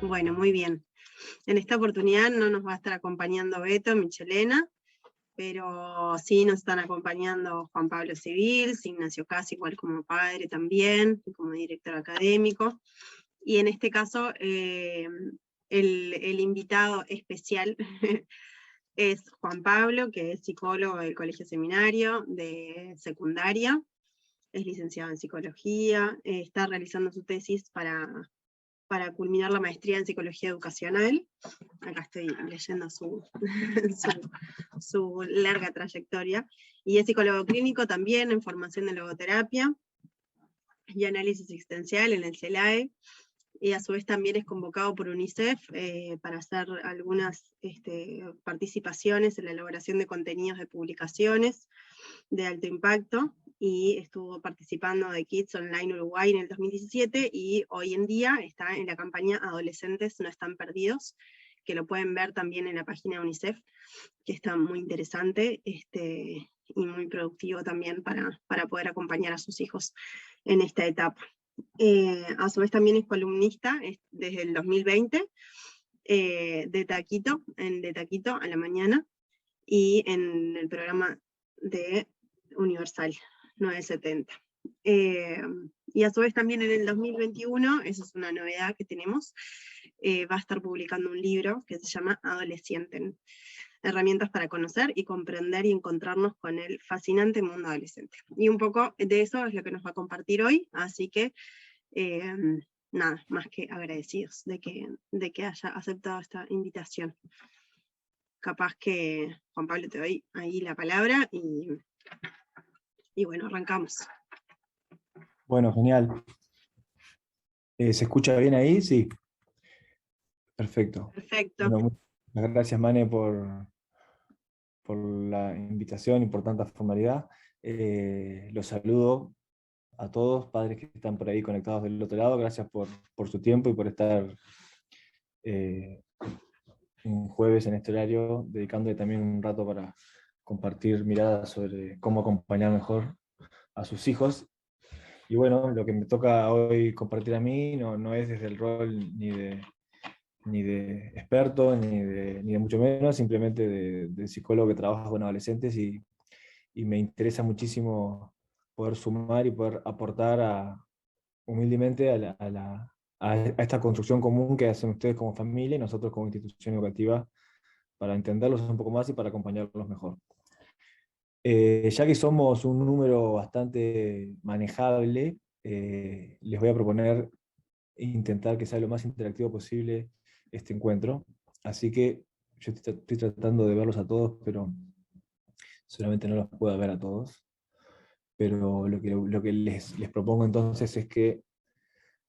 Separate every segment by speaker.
Speaker 1: Bueno, muy bien. En esta oportunidad no nos va a estar acompañando Beto, Michelena, pero sí nos están acompañando Juan Pablo Civil, Ignacio Casi, igual como padre también, como director académico. Y en este caso, el invitado especial es Juan Pablo, que es psicólogo del Colegio Seminario de secundaria, es licenciado en psicología, está realizando su tesis para culminar la maestría en psicología educacional. Acá estoy leyendo su larga trayectoria. Y es psicólogo clínico también en formación de logoterapia y análisis existencial en el CELAE. Y a su vez también es convocado por UNICEF para hacer algunas participaciones en la elaboración de contenidos de publicaciones de alto impacto, y estuvo participando de Kids Online Uruguay en el 2017, y hoy en día está en la campaña Adolescentes no están perdidos, que lo pueden ver también en la página de UNICEF, que está muy interesante y muy productivo también para poder acompañar a sus hijos en esta etapa. A su vez también es columnista desde el 2020 de Taquito a la mañana, y en el programa de Universal 970. Y a su vez también en el 2021, esa es una novedad que tenemos, va a estar publicando un libro que se llama Adolescienten, herramientas para conocer y comprender y encontrarnos con el fascinante mundo adolescente. Y un poco de eso es lo que nos va a compartir hoy, así que nada, más que agradecidos de que haya aceptado esta invitación. Capaz que, Juan Pablo, te doy ahí la palabra y bueno, arrancamos.
Speaker 2: Bueno, genial. ¿Se escucha bien ahí? Sí. Perfecto.
Speaker 1: Perfecto.
Speaker 2: Bueno, muchas gracias, Mane, por la invitación y por tanta formalidad. Los saludo a todos, padres que están por ahí conectados del otro lado. Gracias por su tiempo y por estar un jueves en este horario, dedicándole también un rato para compartir miradas sobre cómo acompañar mejor a sus hijos. Y bueno, lo que me toca hoy compartir a mí no es desde el rol ni de experto, ni de mucho menos, simplemente de psicólogo que trabaja con adolescentes, y me interesa muchísimo poder sumar y poder aportar humildemente a esta construcción común que hacen ustedes como familia y nosotros como institución educativa, para entenderlos un poco más y para acompañarlos mejor. Ya que somos un número bastante manejable, les voy a proponer intentar que sea lo más interactivo posible este encuentro. Así que yo estoy tratando de verlos a todos, pero seguramente no los puedo ver a todos. Pero lo que les propongo entonces es que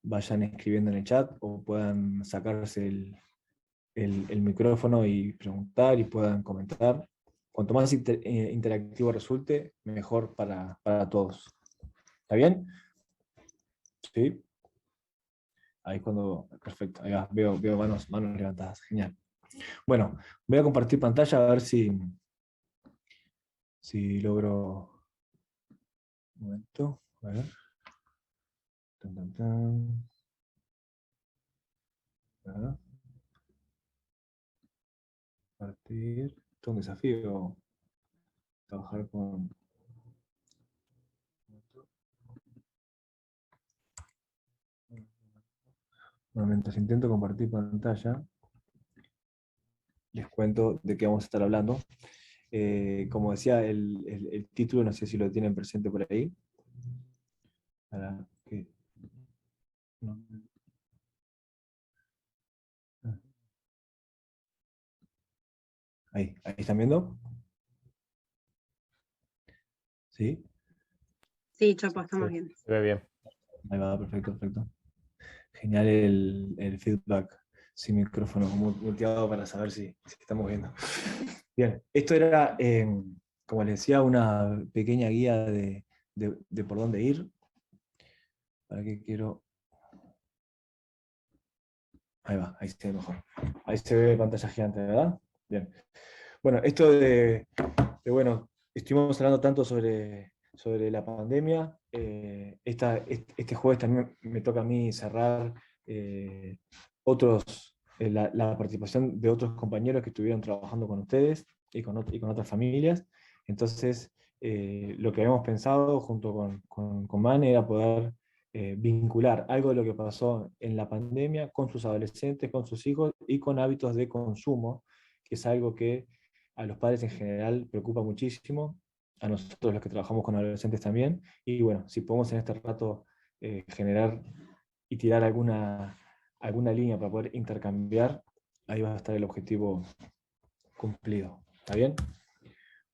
Speaker 2: vayan escribiendo en el chat o puedan sacarse el micrófono y preguntar y puedan comentar. Cuanto más interactivo resulte, mejor para todos. ¿Está bien? ¿Sí? Ahí es cuando... Perfecto, ahí va, veo manos levantadas. Genial. Bueno, voy a compartir pantalla a ver si logro... Un momento, a ver. Tan, tan, tan. ¿Verdad? Compartir. Esto es un desafío. Trabajar con... Bueno, mientras intento compartir pantalla, les cuento de qué vamos a estar hablando. Como decía, el título, no sé si lo tienen presente por ahí. Para que... no. Ahí están viendo. ¿Sí?
Speaker 1: Sí, Chopo, estamos bien.
Speaker 3: Se ve bien.
Speaker 2: Ahí va, perfecto. Genial el feedback sin micrófono muteado para saber si estamos viendo. Bien, esto era, como les decía, una pequeña guía de por dónde ir. ¿Para qué quiero? Ahí va, ahí se ve mejor. Ahí se ve pantalla gigante, ¿verdad? Bien. Bueno, esto bueno, estuvimos hablando tanto sobre la pandemia. Este jueves también me toca a mí cerrar la participación de otros compañeros que estuvieron trabajando con ustedes y con otras familias. Entonces, lo que habíamos pensado junto con Mane era poder vincular algo de lo que pasó en la pandemia con sus adolescentes, con sus hijos y con hábitos de consumo, que es algo que a los padres en general preocupa muchísimo, a nosotros los que trabajamos con adolescentes también, y bueno, si podemos en este rato generar y tirar alguna línea para poder intercambiar, ahí va a estar el objetivo cumplido. ¿Está bien?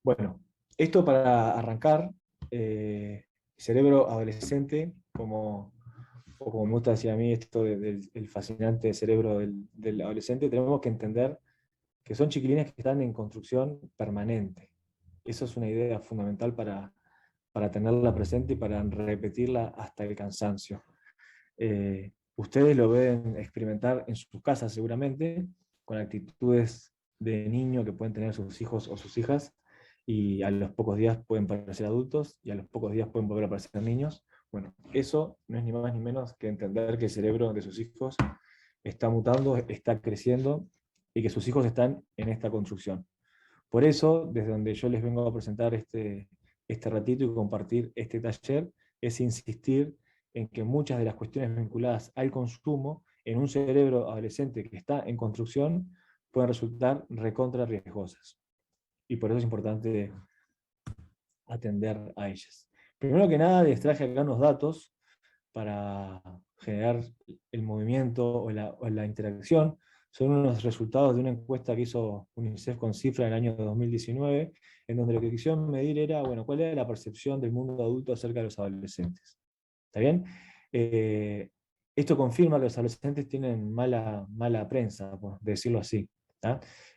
Speaker 2: Bueno, esto para arrancar, cerebro adolescente, o como me gusta decir a mí, esto del fascinante cerebro del adolescente, tenemos que entender que son chiquilines que están en construcción permanente. Eso es una idea fundamental para tenerla presente y para repetirla hasta el cansancio. Ustedes lo deben experimentar en sus casas seguramente, con actitudes de niño que pueden tener sus hijos o sus hijas, y a los pocos días pueden parecer adultos, y a los pocos días pueden volver a parecer niños. Bueno, eso no es ni más ni menos que entender que el cerebro de sus hijos está mutando, está creciendo, y que sus hijos están en esta construcción. Por eso, desde donde yo les vengo a presentar este ratito y compartir este taller, es insistir en que muchas de las cuestiones vinculadas al consumo en un cerebro adolescente que está en construcción pueden resultar recontra riesgosas. Y por eso es importante atender a ellas. Primero que nada, les traje acá unos datos para generar el movimiento o la interacción. Son unos resultados de una encuesta que hizo UNICEF con cifra en el año 2019, en donde lo que quisieron medir era, bueno, cuál era la percepción del mundo adulto acerca de los adolescentes. ¿Está bien? Esto confirma que los adolescentes tienen mala prensa, por decirlo así.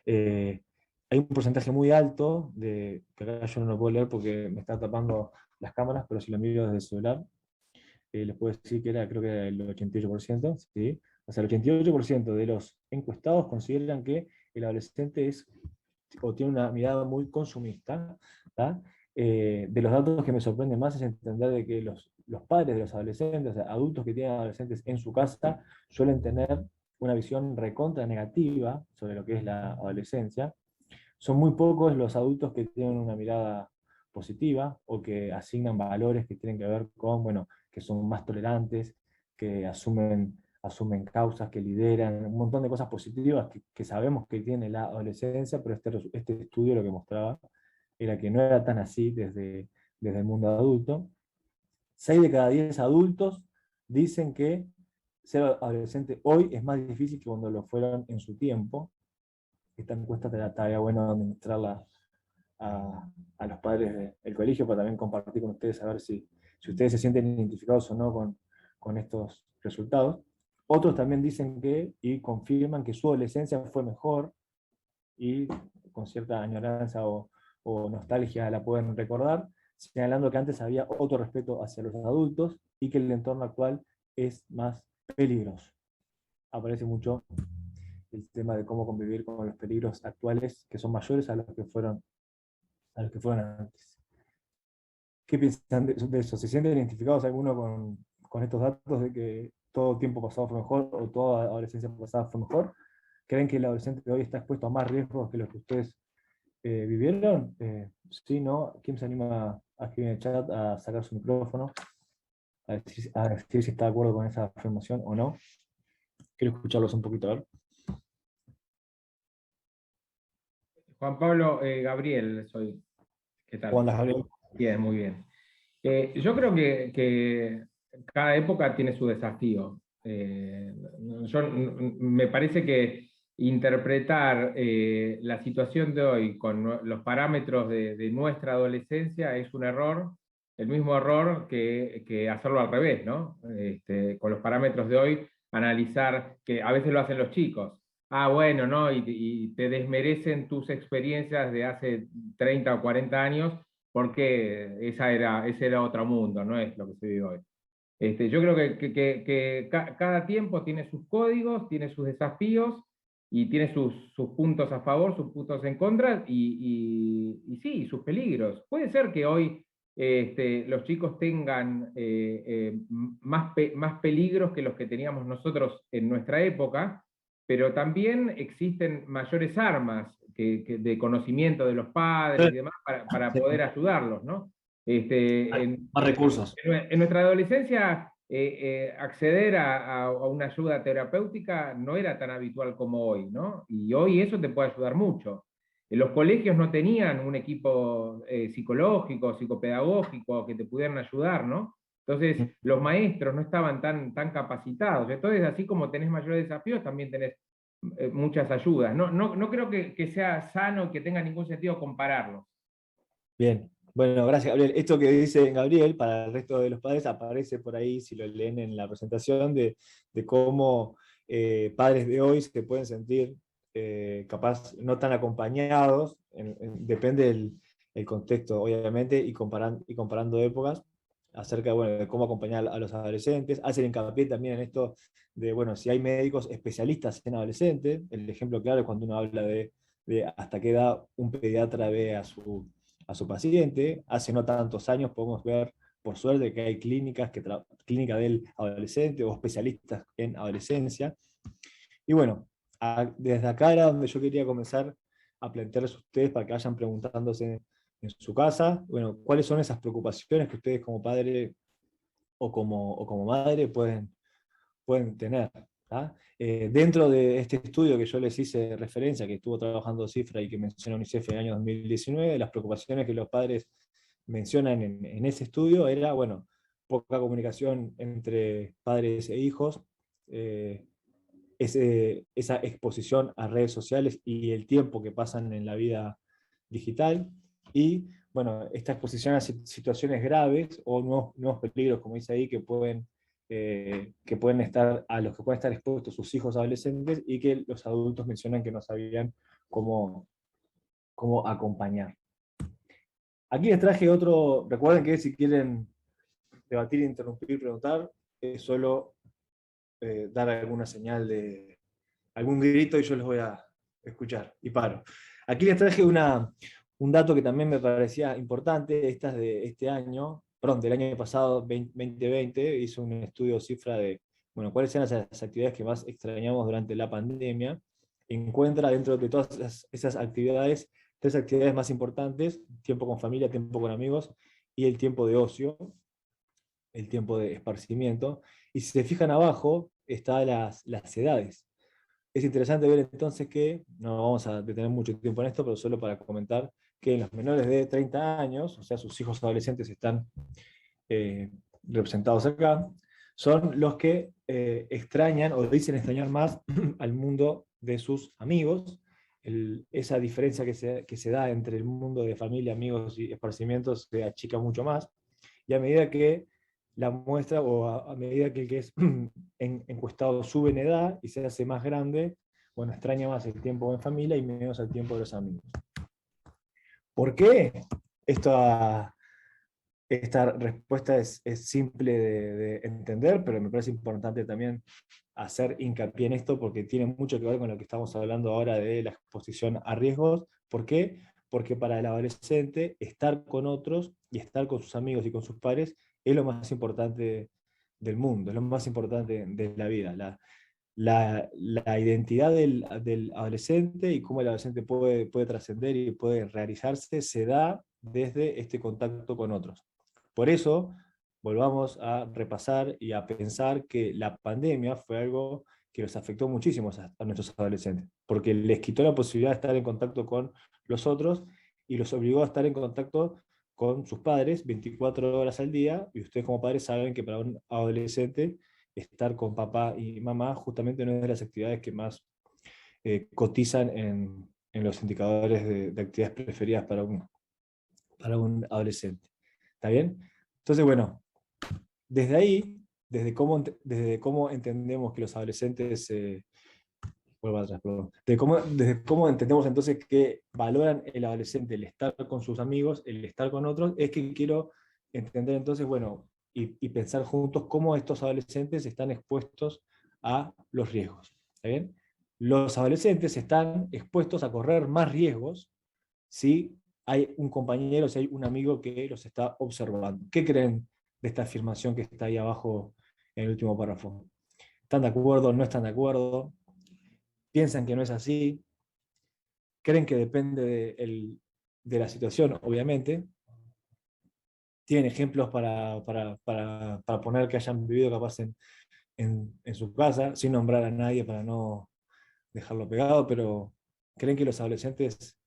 Speaker 2: Hay un porcentaje muy alto, que acá yo no lo puedo leer porque me está tapando las cámaras, pero si lo miro desde el celular, les puedo decir que creo que era el 88%, ¿sí? O sea, el 88% de los encuestados consideran que el adolescente es o tiene una mirada muy consumista. De los datos que me sorprenden más es entender de que los padres de los adolescentes, o sea, adultos que tienen adolescentes en su casa, suelen tener una visión recontra negativa sobre lo que es la adolescencia. Son muy pocos los adultos que tienen una mirada positiva o que asignan valores que tienen que ver con, bueno, que son más tolerantes, que asumen causas, que lideran, un montón de cosas positivas que sabemos que tiene la adolescencia, pero este estudio lo que mostraba era que no era tan así desde el mundo adulto. 6 de cada 10 adultos dicen que ser adolescente hoy es más difícil que cuando lo fueron en su tiempo. Esta encuesta estaría bueno administrarla a los padres del colegio para también compartir con ustedes, a ver si ustedes se sienten identificados o no con estos resultados. Otros también dicen y confirman que su adolescencia fue mejor, y con cierta añoranza o nostalgia la pueden recordar, señalando que antes había otro respeto hacia los adultos y que el entorno actual es más peligroso. Aparece mucho el tema de cómo convivir con los peligros actuales, que son mayores a los que fueron antes. ¿Qué piensan de eso? ¿Se sienten identificados alguno con estos datos de que todo tiempo pasado fue mejor o toda adolescencia pasada fue mejor? ¿Creen que el adolescente de hoy está expuesto a más riesgos que los que ustedes vivieron? ¿Sí, no? ¿Quién se anima a escribir en el chat, a sacar su micrófono, a decir si está de acuerdo con esa afirmación o no? Quiero escucharlos un poquito, a ver.
Speaker 3: Juan Pablo, Gabriel soy. ¿Qué tal?
Speaker 2: ¿Cómo andas, Gabriel?
Speaker 3: Bien, muy bien. Yo creo que cada época tiene su desafío. Me parece que interpretar la situación de hoy con los parámetros de nuestra adolescencia es un error, el mismo error que hacerlo al revés, ¿no? Con los parámetros de hoy, analizar, que a veces lo hacen los chicos. Bueno, ¿no? Y te desmerecen tus experiencias de hace 30 o 40 años porque ese era otro mundo, no es lo que se vive hoy. Yo creo que cada tiempo tiene sus códigos, tiene sus desafíos y tiene sus puntos a favor, sus puntos en contra y sí, sus peligros. Puede ser que hoy los chicos tengan más peligros que los que teníamos nosotros en nuestra época, pero también existen mayores armas de conocimiento de los padres y demás para poder ayudarlos, ¿no?
Speaker 2: Más recursos.
Speaker 3: En nuestra adolescencia, acceder a una ayuda terapéutica no era tan habitual como hoy, ¿no? Y hoy eso te puede ayudar mucho. Los colegios no tenían un equipo psicológico, psicopedagógico que te pudieran ayudar, ¿no? Entonces, los maestros no estaban tan capacitados. Entonces, así como tenés mayores desafíos, también tenés muchas ayudas. No creo que sea sano, que tenga ningún sentido compararlos.
Speaker 2: Bien, bueno, gracias, Gabriel. Esto que dice Gabriel, para el resto de los padres, aparece por ahí, si lo leen en la presentación, de cómo padres de hoy se pueden sentir capaz no tan acompañados, depende el contexto, obviamente, y comparando épocas, acerca, bueno, de cómo acompañar a los adolescentes. Hacen hincapié también en esto de, bueno, si hay médicos especialistas en adolescentes. El ejemplo claro es cuando uno habla de hasta qué edad un pediatra ve a su paciente. Hace no tantos años podemos ver, por suerte, que hay clínicas, clínica del adolescente o especialistas en adolescencia. Y bueno, desde acá era donde yo quería comenzar a plantearles a ustedes para que vayan preguntándose en su casa, bueno, cuáles son esas preocupaciones que ustedes como padre o como madre pueden tener. Dentro de este estudio que yo les hice referencia, que estuvo trabajando Cifra y que menciona UNICEF en el año 2019, las preocupaciones que los padres mencionan en ese estudio era, bueno, poca comunicación entre padres e hijos, esa exposición a redes sociales y el tiempo que pasan en la vida digital, y bueno, esta exposición a situaciones graves o nuevos peligros, como dice ahí, a los que pueden estar expuestos sus hijos adolescentes, y que los adultos mencionan que no sabían cómo acompañar. Aquí les traje otro. Recuerden que si quieren debatir, interrumpir, preguntar, es solo dar alguna señal de algún grito y yo les voy a escuchar y paro. Aquí les traje un dato que también me parecía importante. Esta es de este año, perdón, del año pasado, 2020, hizo un estudio Cifra de, bueno, cuáles eran las actividades que más extrañamos durante la pandemia. Encuentra dentro de todas esas actividades, 3 actividades más importantes: tiempo con familia, tiempo con amigos y el tiempo de ocio, el tiempo de esparcimiento. Y si se fijan abajo, están las edades. Es interesante ver entonces que, no vamos a detener mucho tiempo en esto, pero solo para comentar que en los menores de 30 años, o sea, sus hijos adolescentes están representados acá, son los que extrañan o dicen extrañar más al mundo de sus amigos. Esa diferencia que se da entre el mundo de familia, amigos y esparcimientos se achica mucho más, y a medida que la muestra, o a medida que el que es encuestado sube en edad y se hace más grande, bueno, extraña más el tiempo en familia y menos el tiempo de los amigos. ¿Por qué? Esta respuesta es simple de entender, pero me parece importante también hacer hincapié en esto, porque tiene mucho que ver con lo que estamos hablando ahora de la exposición a riesgos. ¿Por qué? Porque para el adolescente, estar con otros y estar con sus amigos y con sus pares es lo más importante del mundo, es lo más importante de la vida. La identidad del adolescente y cómo el adolescente puede trascender y puede realizarse se da desde este contacto con otros. Por eso, volvamos a repasar y a pensar que la pandemia fue algo que los afectó muchísimo a nuestros adolescentes, porque les quitó la posibilidad de estar en contacto con los otros y los obligó a estar en contacto con sus padres 24 horas al día, y ustedes como padres saben que para un adolescente estar con papá y mamá justamente no es de las actividades que más cotizan en los indicadores de actividades preferidas para un adolescente. ¿Está bien? Entonces, bueno, desde ahí, desde cómo entendemos que los adolescentes vuelvo atrás, perdón. Desde cómo entendemos entonces que valoran el adolescente el estar con sus amigos, el estar con otros, es que quiero entender entonces, bueno, y pensar juntos cómo estos adolescentes están expuestos a los riesgos. ¿Está bien? Los adolescentes están expuestos a correr más riesgos si hay un compañero, si hay un amigo que los está observando. ¿Qué creen de esta afirmación que está ahí abajo en el último párrafo? ¿Están de acuerdo? ¿No están de acuerdo? ¿Piensan que no es así? ¿Creen que depende de la situación? Obviamente. ¿Tienen ejemplos para poner que hayan vivido capaz en su casa, sin nombrar a nadie para no dejarlo pegado? Pero ¿creen que los adolescentes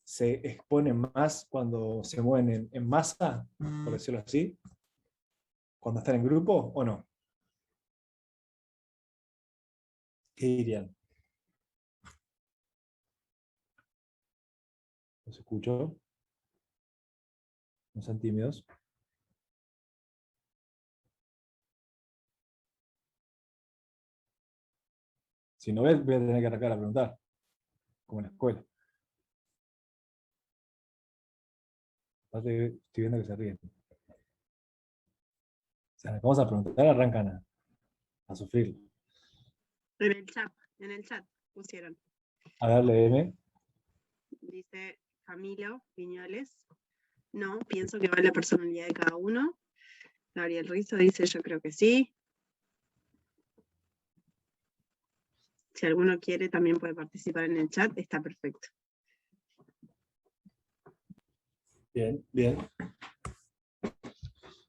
Speaker 2: se exponen más cuando se mueven en masa, por decirlo así? ¿Cuando están en grupo o no? ¿Qué dirían? ¿Los escucho? ¿No son tímidos? Si no ves, voy a tener que arrancar a preguntar, como en la escuela. Aparte, estoy viendo que se ríen. Si arrancamos a preguntar, arrancan a sufrir.
Speaker 1: En el chat pusieron.
Speaker 2: A ver, léeme.
Speaker 1: Dice Camilo Viñoles. No, pienso que va la personalidad de cada uno. Gabriel Rizzo dice, yo creo que sí. Si alguno quiere, también puede participar en el chat, está perfecto.
Speaker 2: Bien, bien.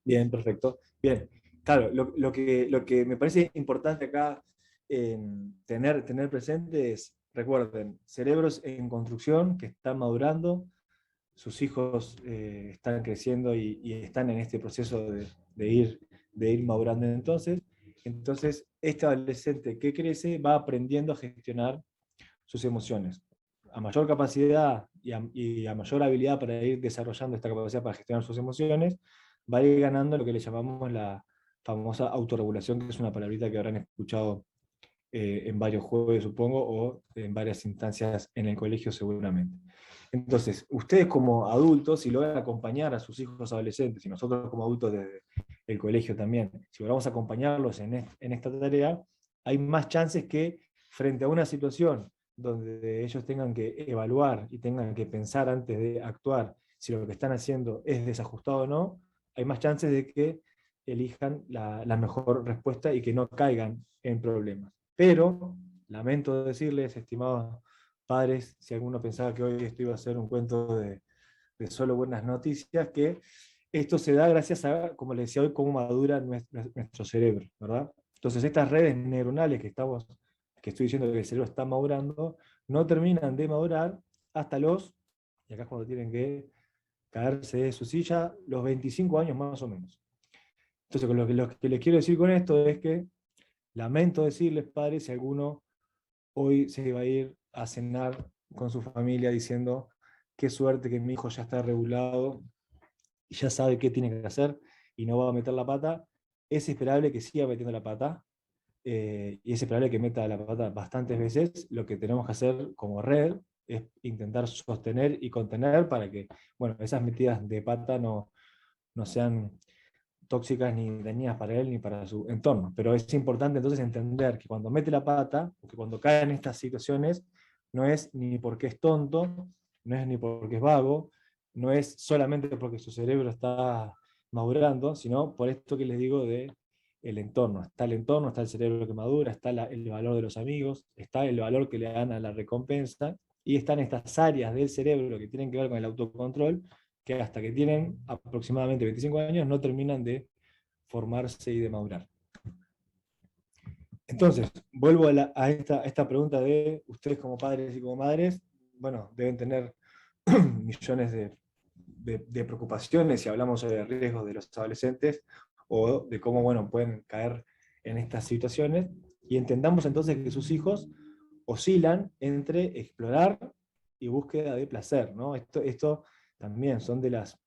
Speaker 2: Bien, perfecto. Bien, claro, lo que me parece importante acá tener presente es, recuerden, cerebros en construcción que están madurando, sus hijos están creciendo y están en este proceso de ir madurando entonces, este adolescente que crece va aprendiendo a gestionar sus emociones. A mayor capacidad y a mayor habilidad para ir desarrollando esta capacidad para gestionar sus emociones, va a ir ganando lo que le llamamos la famosa autorregulación, que es una palabrita que habrán escuchado en varios juegos, supongo, o en varias instancias en el colegio seguramente. Entonces, ustedes como adultos, si logran acompañar a sus hijos adolescentes, y nosotros como adultos desde el colegio también, si logramos acompañarlos en esta tarea, hay más chances que frente a una situación donde ellos tengan que evaluar y tengan que pensar antes de actuar si lo que están haciendo es desajustado o no, hay más chances de que elijan la mejor respuesta y que no caigan en problemas. Pero, lamento decirles, estimados padres, si alguno pensaba que hoy esto iba a ser un cuento de solo buenas noticias, que esto se da gracias a, como les decía hoy, cómo madura nuestro cerebro, ¿verdad? Entonces estas redes neuronales que estoy diciendo que el cerebro está madurando, no terminan de madurar hasta y acá es cuando tienen que caerse de su silla, los 25 años más o menos. Entonces lo que les quiero decir con esto es que lamento decirles, padres, si alguno hoy se va a ir a cenar con su familia diciendo qué suerte que mi hijo ya está regulado y ya sabe qué tiene que hacer y no va a meter la pata, es esperable que siga metiendo la pata y es esperable que meta la pata bastantes veces. Lo que tenemos que hacer como red es intentar sostener y contener para que, bueno, esas metidas de pata no sean tóxicas ni dañinas para él ni para su entorno. Pero es importante entonces entender que cuando mete la pata, o que cuando cae en estas situaciones, no es ni porque es tonto, no es ni porque es vago, no es solamente porque su cerebro está madurando, sino por esto que les digo de el entorno. Está el entorno, está el cerebro que madura, está el valor de los amigos, está el valor que le dan a la recompensa, y están estas áreas del cerebro que tienen que ver con el autocontrol, que hasta que tienen aproximadamente 25 años no terminan de formarse y de madurar. Entonces, vuelvo a esta pregunta de ustedes como padres y como madres, bueno, deben tener millones de preocupaciones si hablamos sobre el riesgo de los adolescentes o de cómo, bueno, pueden caer en estas situaciones, y entendamos entonces que sus hijos oscilan entre explorar y búsqueda de placer, ¿no? Esto también son de las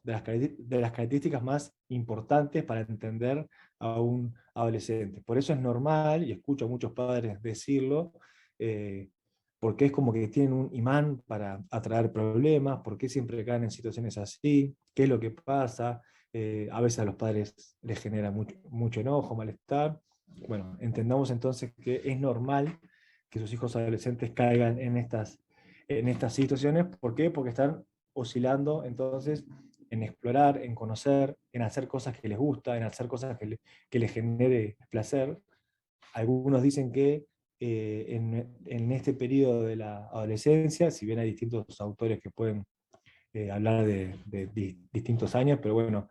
Speaker 2: características más importantes para entender a un adolescente. Por eso es normal, y escucho a muchos padres decirlo, porque es como que tienen un imán para atraer problemas, porque siempre caen en situaciones así, qué es lo que pasa, a veces a los padres les genera mucho enojo, malestar. Bueno, entendamos entonces que es normal que sus hijos adolescentes caigan en estas situaciones. ¿Por qué? Porque están oscilando entonces en explorar, en conocer, en hacer cosas que les gusta, en hacer cosas que les genere placer. Algunos dicen que en este periodo de la adolescencia, si bien hay distintos autores que pueden hablar de distintos años, pero bueno,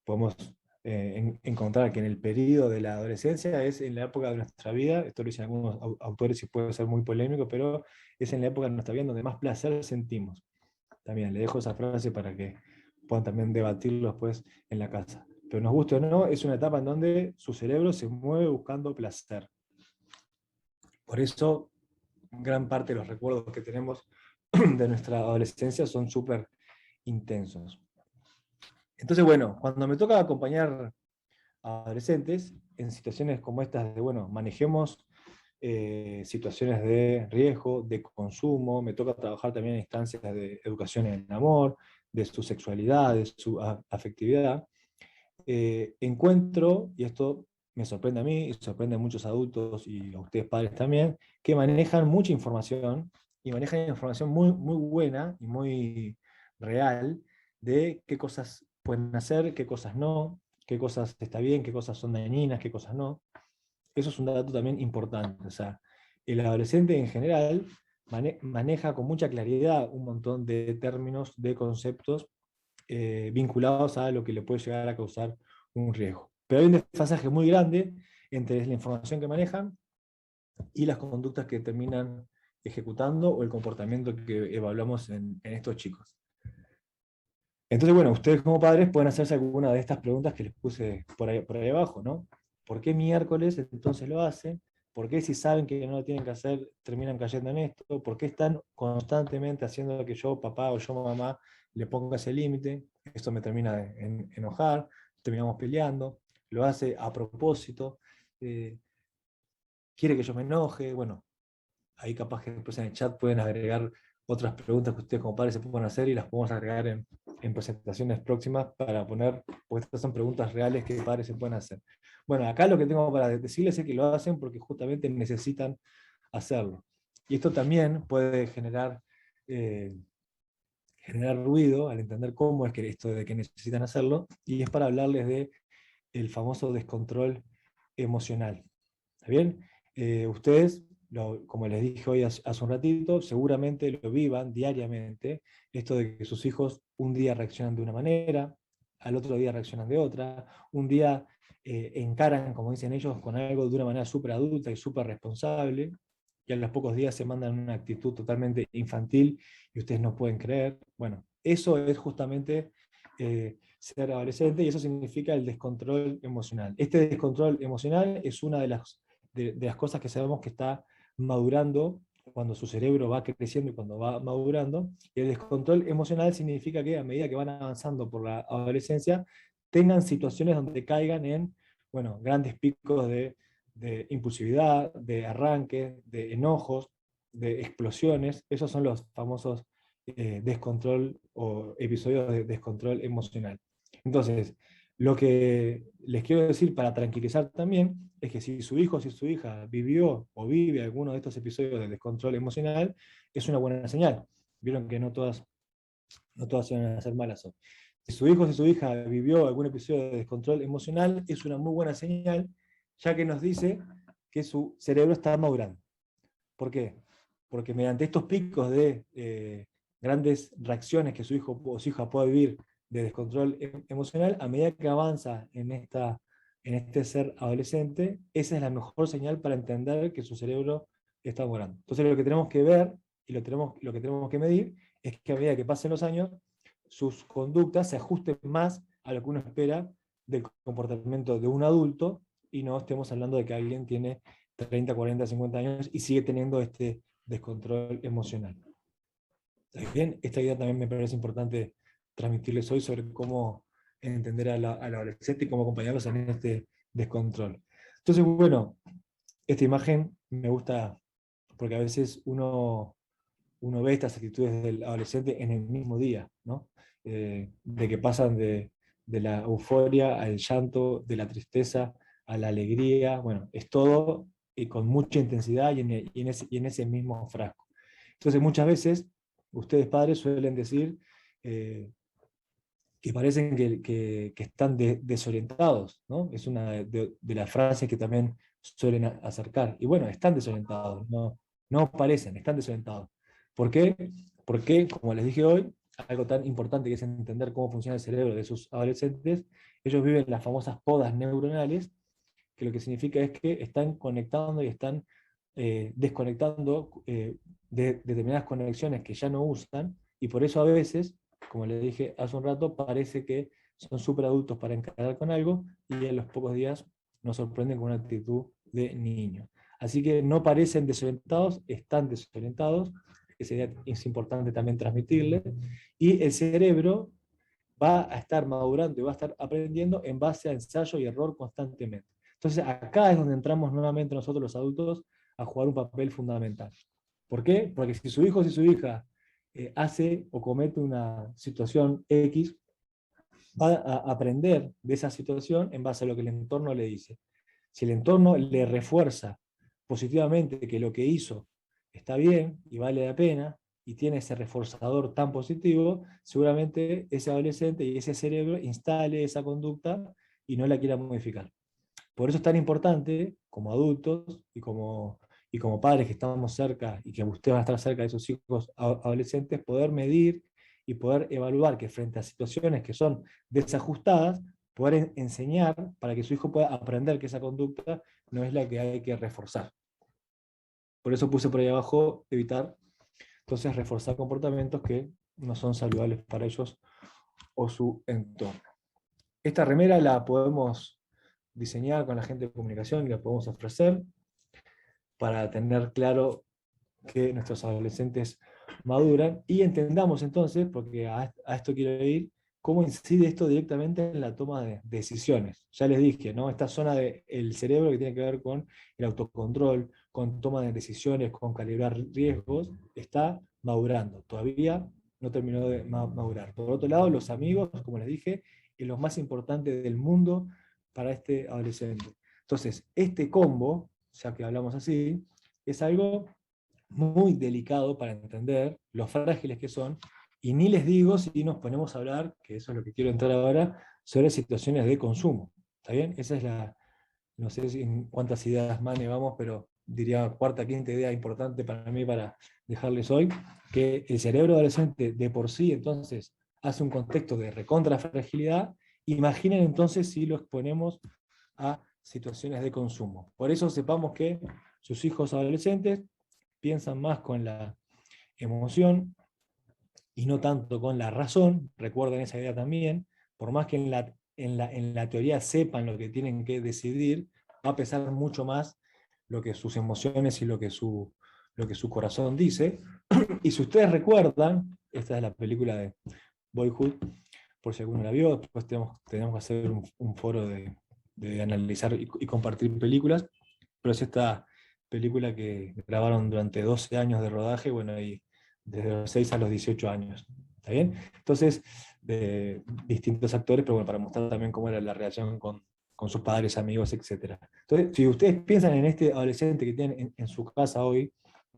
Speaker 2: podemos encontrar que en el periodo de la adolescencia es en la época de nuestra vida, esto lo dicen algunos autores y puede ser muy polémico, pero es en la época de nuestra vida donde más placer sentimos. También le dejo esa frase para que puedan también debatirlo después en la casa. Pero nos guste o no, es una etapa en donde su cerebro se mueve buscando placer. Por eso, gran parte de los recuerdos que tenemos de nuestra adolescencia son súper intensos. Entonces, bueno, cuando me toca acompañar a adolescentes en situaciones como estas de, bueno, manejemos situaciones de riesgo, de consumo, me toca trabajar también en instancias de educación en el amor, de su sexualidad, de su afectividad, encuentro, y esto me sorprende a mí, y sorprende a muchos adultos y a ustedes padres también, que manejan mucha información, y manejan información muy, muy buena y muy real, de qué cosas pueden hacer, qué cosas no, qué cosas está bien, qué cosas son dañinas, qué cosas no. Eso es un dato también importante. O sea, el adolescente en general maneja con mucha claridad un montón de términos, de conceptos vinculados a lo que le puede llegar a causar un riesgo. Pero hay un desfasaje muy grande entre la información que manejan y las conductas que terminan ejecutando o el comportamiento que evaluamos en estos chicos. Entonces, bueno, ustedes como padres pueden hacerse alguna de estas preguntas que les puse por ahí abajo, ¿no? ¿Por qué miércoles entonces lo hacen? ¿Por qué si saben que no lo tienen que hacer terminan cayendo en esto? ¿Por qué están constantemente haciendo que yo, papá o yo, mamá, le ponga ese límite? Esto me termina de enojar, terminamos peleando, lo hace a propósito, quiere que yo me enoje. Bueno, ahí capaz que después en el chat pueden agregar otras preguntas que ustedes como padres se pueden hacer y las podemos agregar en presentaciones próximas para poner, porque estas son preguntas reales que padres se pueden hacer. Bueno, acá lo que tengo para decirles es que lo hacen porque justamente necesitan hacerlo. Y esto también puede generar ruido al entender cómo es que esto de que necesitan hacerlo, y es para hablarles de el famoso descontrol emocional. ¿Está bien? Ustedes, como les dije hoy hace un ratito, seguramente lo vivan diariamente, esto de que sus hijos un día reaccionan de una manera, al otro día reaccionan de otra, un día encaran, como dicen ellos, con algo de una manera súper adulta y súper responsable, y a los pocos días se mandan una actitud totalmente infantil y ustedes no pueden creer. Bueno, eso es justamente ser adolescente, y eso significa el descontrol emocional. Este descontrol emocional es una de las cosas que sabemos que está madurando cuando su cerebro va creciendo y cuando va madurando. Y el descontrol emocional significa que a medida que van avanzando por la adolescencia, tengan situaciones donde caigan en, bueno, grandes picos de impulsividad, de arranque, de enojos, de explosiones. Esos son los famosos descontrol o episodios de descontrol emocional. Entonces, lo que les quiero decir para tranquilizar también es que si su hijo o si su hija vivió o vive alguno de estos episodios de descontrol emocional, es una buena señal. Vieron que no todas se van a hacer malas. Si su hijo o si su hija vivió algún episodio de descontrol emocional, es una muy buena señal, ya que nos dice que su cerebro está madurando. ¿Por qué? Porque mediante estos picos de grandes reacciones que su hijo o su hija pueda vivir de descontrol emocional, a medida que avanza en este ser adolescente, esa es la mejor señal para entender que su cerebro está madurando. Entonces lo que tenemos que ver y lo que tenemos que medir es que a medida que pasen los años, sus conductas se ajusten más a lo que uno espera del comportamiento de un adulto, y no estemos hablando de que alguien tiene 30, 40, 50 años y sigue teniendo este descontrol emocional. ¿Está bien? Esta idea también me parece importante transmitirles hoy sobre cómo entender al adolescente y cómo acompañarlos en este descontrol. Entonces, bueno, esta imagen me gusta porque a veces uno ve estas actitudes del adolescente en el mismo día, ¿no? De que pasan de la euforia al llanto, de la tristeza a la alegría. Bueno, es todo con mucha intensidad y en ese mismo frasco. Entonces muchas veces ustedes padres suelen decir que parecen que están desorientados, ¿no? Es una de las frases que también suelen acercar. Y bueno, están desorientados, no parecen, están desorientados. ¿Por qué? Porque, como les dije hoy, algo tan importante que es entender cómo funciona el cerebro de sus adolescentes, ellos viven las famosas podas neuronales, que lo que significa es que están conectando y están desconectando de determinadas conexiones que ya no usan, y por eso a veces, como les dije hace un rato, parece que son súper adultos para encarar con algo, y a los pocos días nos sorprenden con una actitud de niño. Así que no parecen desorientados, están desorientados, que es importante también transmitirle, y el cerebro va a estar madurando y va a estar aprendiendo en base a ensayo y error constantemente. Entonces acá es donde entramos nuevamente nosotros los adultos a jugar un papel fundamental. ¿Por qué? Porque si su hijo o si su hija hace o comete una situación X, va a aprender de esa situación en base a lo que el entorno le dice. Si el entorno le refuerza positivamente que lo que hizo está bien y vale la pena, y tiene ese reforzador tan positivo, seguramente ese adolescente y ese cerebro instale esa conducta y no la quiera modificar. Por eso es tan importante, como adultos y como padres que estamos cerca y que ustedes van a estar cerca de sus hijos adolescentes, poder medir y poder evaluar que frente a situaciones que son desajustadas, poder enseñar para que su hijo pueda aprender que esa conducta no es la que hay que reforzar. Por eso puse por ahí abajo evitar, entonces reforzar comportamientos que no son saludables para ellos o su entorno. Esta remera la podemos diseñar con la gente de comunicación y la podemos ofrecer para tener claro que nuestros adolescentes maduran, y entendamos entonces, porque a esto quiero ir, cómo incide esto directamente en la toma de decisiones. Ya les dije, ¿no? Esta zona del cerebro que tiene que ver con el autocontrol, con toma de decisiones, con calibrar riesgos, está madurando. Todavía no terminó de madurar. Por otro lado, los amigos, como les dije, es lo más importante del mundo para este adolescente. Entonces, este combo, ya que hablamos así, es algo muy delicado para entender lo frágiles que son, y ni les digo si nos ponemos a hablar, que eso es lo que quiero entrar ahora, sobre situaciones de consumo. ¿Está bien? Esa es no sé en cuántas ideas más vamos, pero diría cuarta, quinta idea importante para mí para dejarles hoy, que el cerebro adolescente de por sí entonces hace un contexto de recontra fragilidad. Imaginen entonces si lo exponemos a situaciones de consumo. Por eso sepamos que sus hijos adolescentes piensan más con la emoción y no tanto con la razón. Recuerden esa idea también. Por más que en la teoría sepan lo que tienen que decidir, va a pesar mucho más lo que sus emociones y lo que su corazón dice. Y si ustedes recuerdan, esta es la película de Boyhood, por si alguno la vio, después tenemos que hacer un foro de analizar y compartir películas, pero es esta película que grabaron durante 12 años de rodaje, bueno, y desde los 6 a los 18 años. ¿Está bien? Entonces, de distintos actores, pero bueno, para mostrar también cómo era la relación con sus padres, amigos, etc. Entonces, si ustedes piensan en este adolescente que tienen en su casa hoy,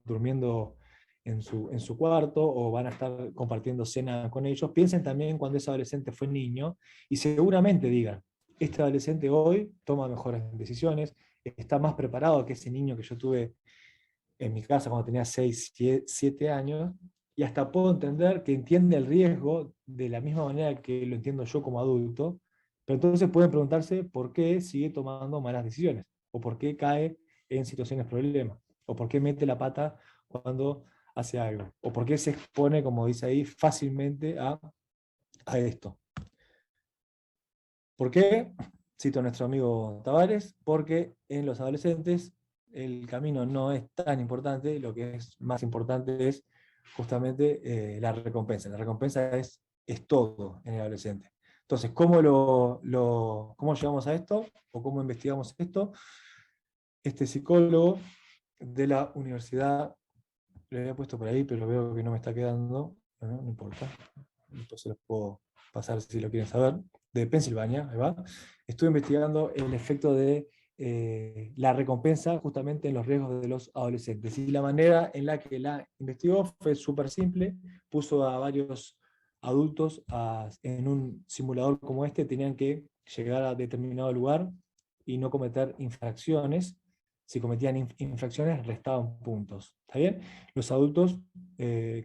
Speaker 2: durmiendo en su cuarto, o van a estar compartiendo cena con ellos, piensen también cuando ese adolescente fue niño, y seguramente digan, este adolescente hoy toma mejores decisiones, está más preparado que ese niño que yo tuve en mi casa cuando tenía 6, 7 años, y hasta puedo entender que entiende el riesgo de la misma manera que lo entiendo yo como adulto, pero entonces pueden preguntarse por qué sigue tomando malas decisiones, o por qué cae en situaciones de problema, o por qué mete la pata cuando hace algo, o por qué se expone, como dice ahí, fácilmente a esto. ¿Por qué? Cito a nuestro amigo Tavares, porque en los adolescentes el camino no es tan importante, lo que es más importante es justamente la recompensa. La recompensa es todo en el adolescente. Entonces, ¿cómo llegamos a esto? ¿O cómo investigamos esto? Este psicólogo de la universidad, lo había puesto por ahí, pero veo que no me está quedando, bueno, no importa, entonces los puedo pasar si lo quieren saber, de Pensilvania, ahí va. Estuve investigando el efecto de la recompensa justamente en los riesgos de los adolescentes, y la manera en la que la investigó fue súper simple. Puso a varios adultos en un simulador como este tenían que llegar a determinado lugar y no cometer infracciones. Si cometían infracciones, restaban puntos. ¿Está bien? Los adultos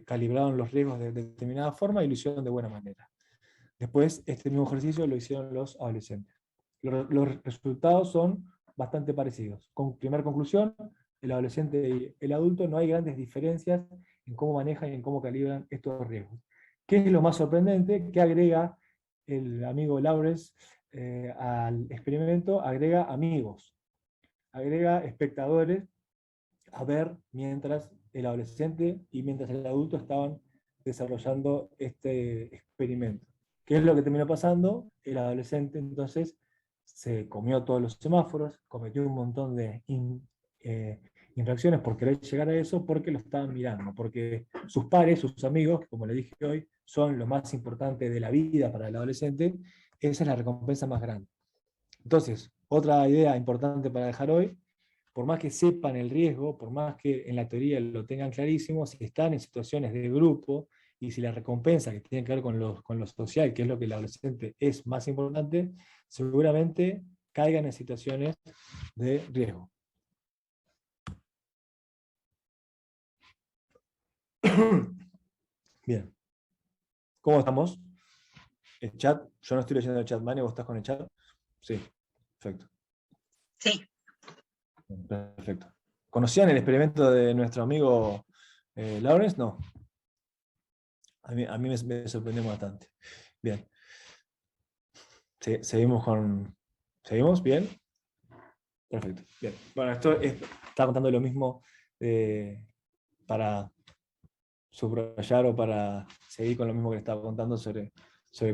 Speaker 2: calibraron los riesgos de determinada forma y lo hicieron de buena manera. Después, este mismo ejercicio lo hicieron los adolescentes. Los resultados son bastante parecidos. Primera conclusión, el adolescente y el adulto no hay grandes diferencias en cómo manejan y en cómo calibran estos riesgos. ¿Qué es lo más sorprendente? ¿Qué agrega el amigo Lawrence al experimento? Agrega amigos, agrega espectadores a ver mientras el adolescente y mientras el adulto estaban desarrollando este experimento. ¿Qué es lo que terminó pasando? El adolescente entonces se comió todos los semáforos, cometió un montón de infracciones por querer llegar a eso, porque lo estaban mirando, porque sus pares, sus amigos, como le dije hoy, son lo más importante de la vida para el adolescente. Esa es la recompensa más grande. Entonces, otra idea importante para dejar hoy: por más que sepan el riesgo, por más que en la teoría lo tengan clarísimo, si están en situaciones de grupo y si la recompensa que tiene que ver con lo social, que es lo que el adolescente es más importante, seguramente caigan en situaciones de riesgo. Bien. ¿Cómo estamos? ¿El chat? Yo no estoy leyendo el chat. Mane, ¿vos estás con el chat? Sí, perfecto.
Speaker 4: Sí.
Speaker 2: Perfecto. ¿Conocían el experimento de nuestro amigo Lawrence? No. A mí me sorprendió bastante. Bien. Seguimos con... ¿Seguimos? ¿Bien? Perfecto. Bien. Bueno, estaba contando lo mismo para subrayar o para seguir con lo mismo que le estaba contando sobre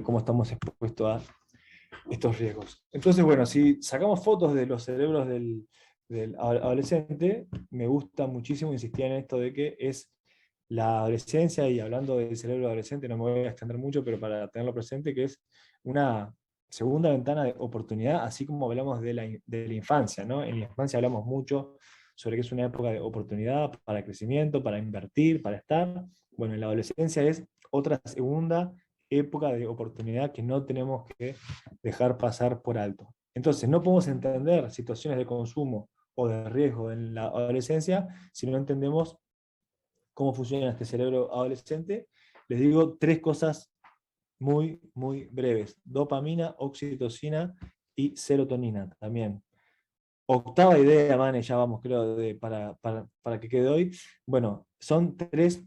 Speaker 2: cómo estamos expuestos a estos riesgos. Entonces, bueno, si sacamos fotos de los cerebros del adolescente, me gusta muchísimo insistir en esto de que es la adolescencia, y hablando del cerebro adolescente, no me voy a extender mucho, pero para tenerlo presente, que es una segunda ventana de oportunidad, así como hablamos de la infancia, ¿no? En la infancia hablamos mucho sobre que es una época de oportunidad para crecimiento, para invertir, para estar. Bueno, en la adolescencia es otra segunda época de oportunidad que no tenemos que dejar pasar por alto. Entonces, no podemos entender situaciones de consumo o de riesgo en la adolescencia si no entendemos cómo funciona este cerebro adolescente. Les digo 3 cosas muy, muy breves: dopamina, oxitocina y serotonina también. Octava idea, Mane, ya vamos, creo, para que quede hoy. Bueno, son 3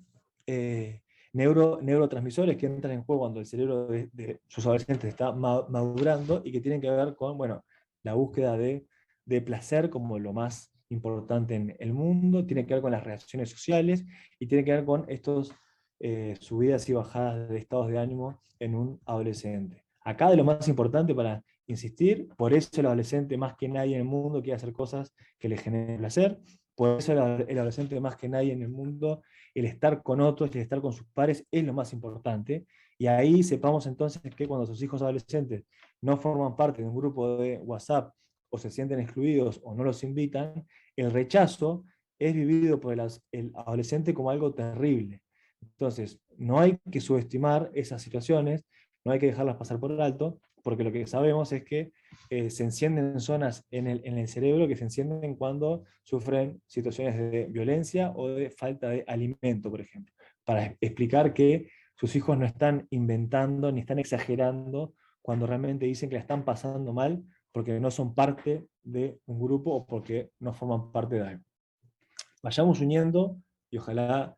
Speaker 2: neurotransmisores que entran en juego cuando el cerebro de sus adolescentes está madurando, y que tienen que ver con, bueno, la búsqueda de placer como lo más importante en el mundo, tiene que ver con las reacciones sociales, y tiene que ver con estos subidas y bajadas de estados de ánimo en un adolescente. Acá, de lo más importante, para insistir, por eso el adolescente más que nadie en el mundo quiere hacer cosas que le generen placer, por eso el adolescente más que nadie en el mundo, el estar con otros, el estar con sus pares es lo más importante. Y ahí sepamos entonces que cuando sus hijos adolescentes no forman parte de un grupo de WhatsApp, o se sienten excluidos, o no los invitan, el rechazo es vivido por el adolescente como algo terrible. Entonces, no hay que subestimar esas situaciones, no hay que dejarlas pasar por alto, porque lo que sabemos es que se encienden zonas en el cerebro que se encienden cuando sufren situaciones de violencia o de falta de alimento, por ejemplo, para explicar que sus hijos no están inventando ni están exagerando cuando realmente dicen que la están pasando mal porque no son parte de un grupo o porque no forman parte de algo. Vayamos uniendo, y ojalá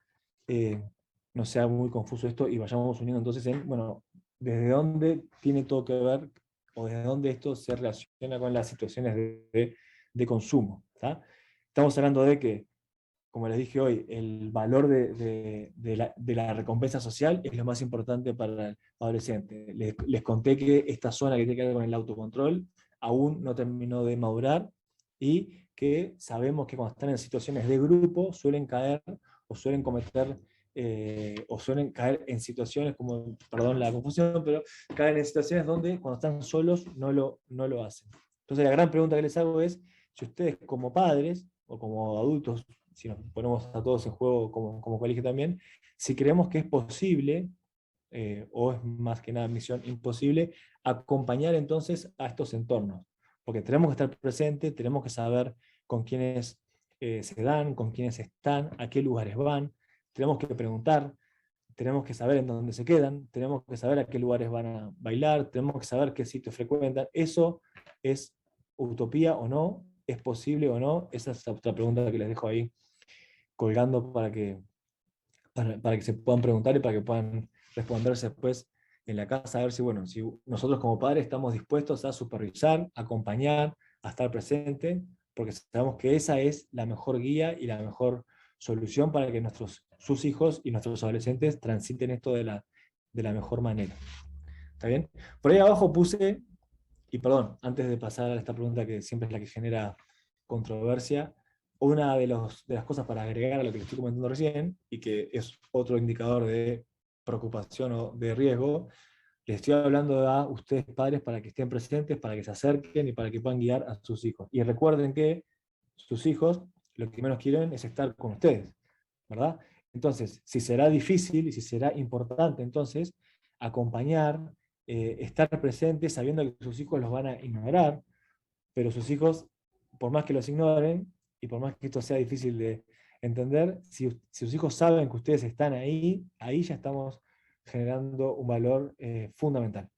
Speaker 2: no sea muy confuso esto, y vayamos uniendo entonces en, bueno, desde dónde tiene todo que ver, o desde dónde esto se relaciona con las situaciones de consumo. ¿Tá? Estamos hablando de que, como les dije hoy, el valor de la recompensa social es lo más importante para el adolescente. Les conté que esta zona que tiene que ver con el autocontrol aún no terminó de madurar, y que sabemos que cuando están en situaciones de grupo suelen caer o suelen cometer o suelen caer en situaciones como, perdón la confusión, pero caen en situaciones donde cuando están solos no lo hacen. Entonces la gran pregunta que les hago es, si ustedes como padres o como adultos, si nos ponemos a todos en juego como colegio también, si creemos que es posible o es más que nada misión imposible, acompañar entonces a estos entornos, porque tenemos que estar presentes, tenemos que saber con quiénes se dan, con quiénes están, a qué lugares van, tenemos que preguntar, tenemos que saber en dónde se quedan, tenemos que saber a qué lugares van a bailar, tenemos que saber qué sitios frecuentan. ¿Eso es utopía o no? ¿Es posible o no? Esa es otra pregunta que les dejo ahí colgando para que se puedan preguntar y para que puedan responderse después en la casa, a ver si, bueno, si nosotros como padres estamos dispuestos a supervisar, a acompañar, a estar presente, porque sabemos que esa es la mejor guía y la mejor solución para que sus hijos y nuestros adolescentes transiten esto de la mejor manera. ¿Está bien? Por ahí abajo puse, y perdón, antes de pasar a esta pregunta que siempre es la que genera controversia, una de las cosas para agregar a lo que les estoy comentando recién, y que es otro indicador de preocupación o de riesgo, les estoy hablando a ustedes padres para que estén presentes, para que se acerquen y para que puedan guiar a sus hijos. Y recuerden que sus hijos lo que menos quieren es estar con ustedes, ¿verdad? Entonces, si será difícil y si será importante, entonces, acompañar, estar presentes sabiendo que sus hijos los van a ignorar, pero sus hijos, por más que los ignoren, y por más que esto sea difícil de entender, si sus hijos saben que ustedes están ahí ya estamos generando un valor fundamental.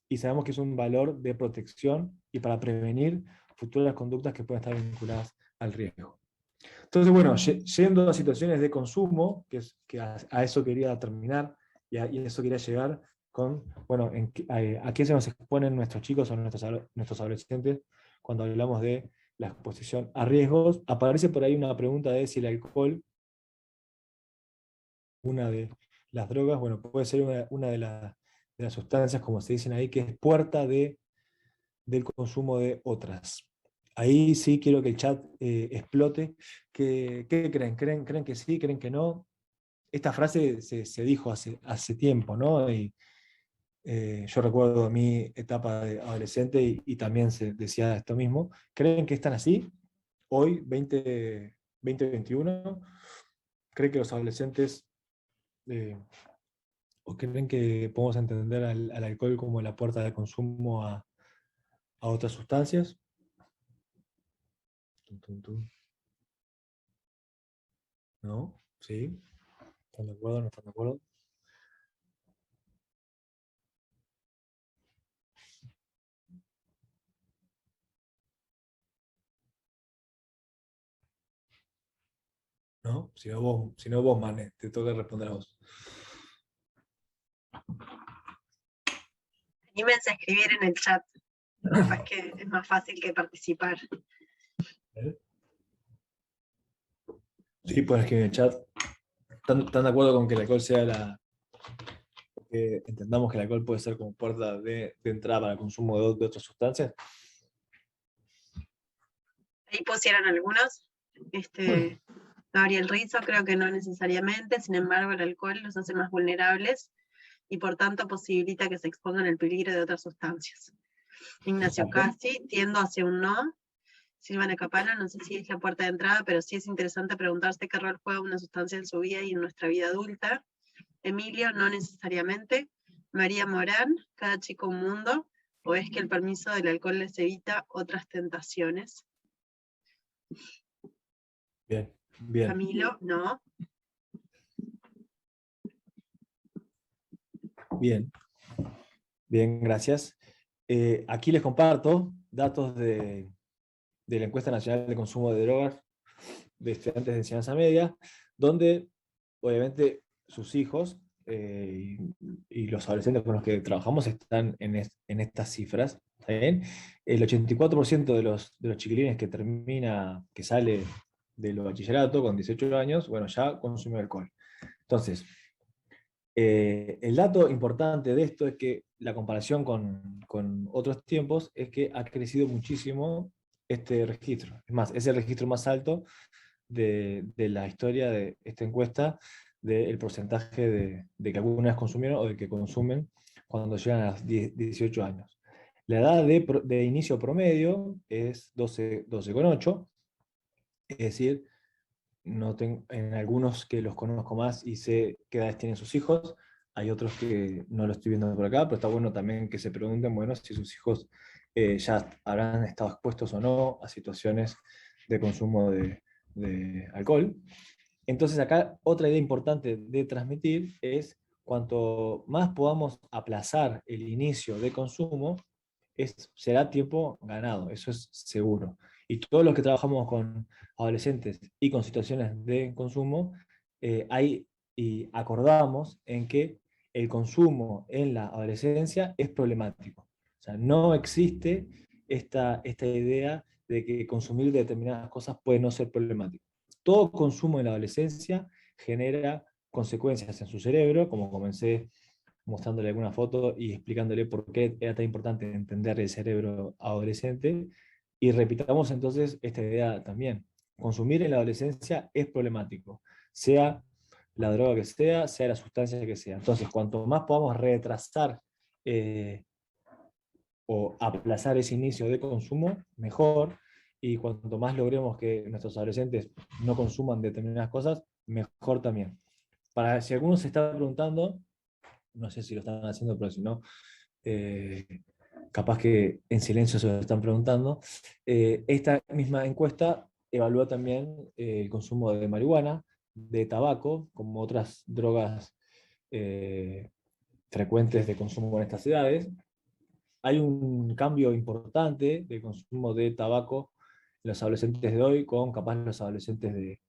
Speaker 2: Y sabemos que es un valor de protección y para prevenir futuras conductas que pueden estar vinculadas al riesgo. Entonces, bueno, yendo a situaciones de consumo, que a eso quería terminar y a eso quería llegar con, bueno, a qué se nos exponen nuestros chicos o nuestros adolescentes cuando hablamos de la exposición a riesgos. Aparece por ahí una pregunta de si el alcohol, una de las drogas, bueno, puede ser una de las sustancias, como se dicen ahí, que es puerta del consumo de otras. Ahí sí quiero que el chat explote. ¿Qué creen? ¿Creen que sí? ¿Creen que no? Esta frase se dijo hace tiempo, ¿no? Y yo recuerdo mi etapa de adolescente y también se decía esto mismo. ¿Creen que están así? Hoy, 2021, ¿creen que los adolescentes o creen que podemos entender al alcohol como la puerta de consumo a otras sustancias? ¿No? ¿Sí? ¿Están de acuerdo? ¿No están de acuerdo? ¿No? Si no vos, Mane, te toca responder a vos.
Speaker 1: Anímense a escribir en el chat. Capaz que es más fácil que participar.
Speaker 2: Sí, pues que en el chat están de acuerdo con que el alcohol sea que entendamos que el alcohol puede ser como puerta de entrada para el consumo de otras sustancias.
Speaker 1: Ahí pusieron algunos. Gabriel Rizzo, creo que no necesariamente, sin embargo el alcohol los hace más vulnerables y por tanto posibilita que se expongan al peligro de otras sustancias. Ignacio Cassi, tiendo hacia un no. Silvana Capana, no sé si es la puerta de entrada, pero sí es interesante preguntarse qué rol juega una sustancia en su vida y en nuestra vida adulta. Emilio, no necesariamente. María Morán, cada chico un mundo, o es que el permiso del alcohol les evita otras tentaciones.
Speaker 2: Bien, bien.
Speaker 1: Camilo, no.
Speaker 2: Bien, bien, gracias. Aquí les comparto datos de la Encuesta Nacional de Consumo de Drogas de estudiantes de enseñanza media, donde obviamente sus hijos y los adolescentes con los que trabajamos están en estas cifras. ¿Está bien? El 84% de los chiquilines que sale del bachillerato con 18 años, bueno, ya consume alcohol. Entonces, el dato importante de esto es que la comparación con otros tiempos es que ha crecido muchísimo este registro. Es más, es el registro más alto de la historia de esta encuesta del porcentaje de que alguna vez consumieron o de que consumen cuando llegan a los 18 años. La edad de inicio promedio es 12,8, es decir, en algunos que los conozco más y sé qué edades tienen sus hijos, hay otros que no lo estoy viendo por acá, pero está bueno también que se pregunten, bueno, si sus hijos ya habrán estado expuestos o no a situaciones de consumo de alcohol. Entonces acá otra idea importante de transmitir es cuanto más podamos aplazar el inicio de consumo, será tiempo ganado, eso es seguro. Y todos los que trabajamos con adolescentes y con situaciones de consumo, y acordamos en que el consumo en la adolescencia es problemático. O sea, no existe esta idea de que consumir determinadas cosas puede no ser problemático. Todo consumo en la adolescencia genera consecuencias en su cerebro, como comencé mostrándole alguna foto y explicándole por qué era tan importante entender el cerebro adolescente. Y repitamos entonces esta idea también. Consumir en la adolescencia es problemático, sea la droga que sea la sustancia que sea. Entonces, cuanto más podamos retrasar o aplazar ese inicio de consumo, mejor. Y cuanto más logremos que nuestros adolescentes no consuman determinadas cosas, mejor también. Para si alguno se está preguntando, no sé si lo están haciendo, pero si no, eh, capaz que en silencio se lo están preguntando, esta misma encuesta evalúa también el consumo de marihuana, de tabaco, como otras drogas frecuentes de consumo en estas edades. Hay un cambio importante de consumo de tabaco en los adolescentes de hoy con capaz los adolescentes de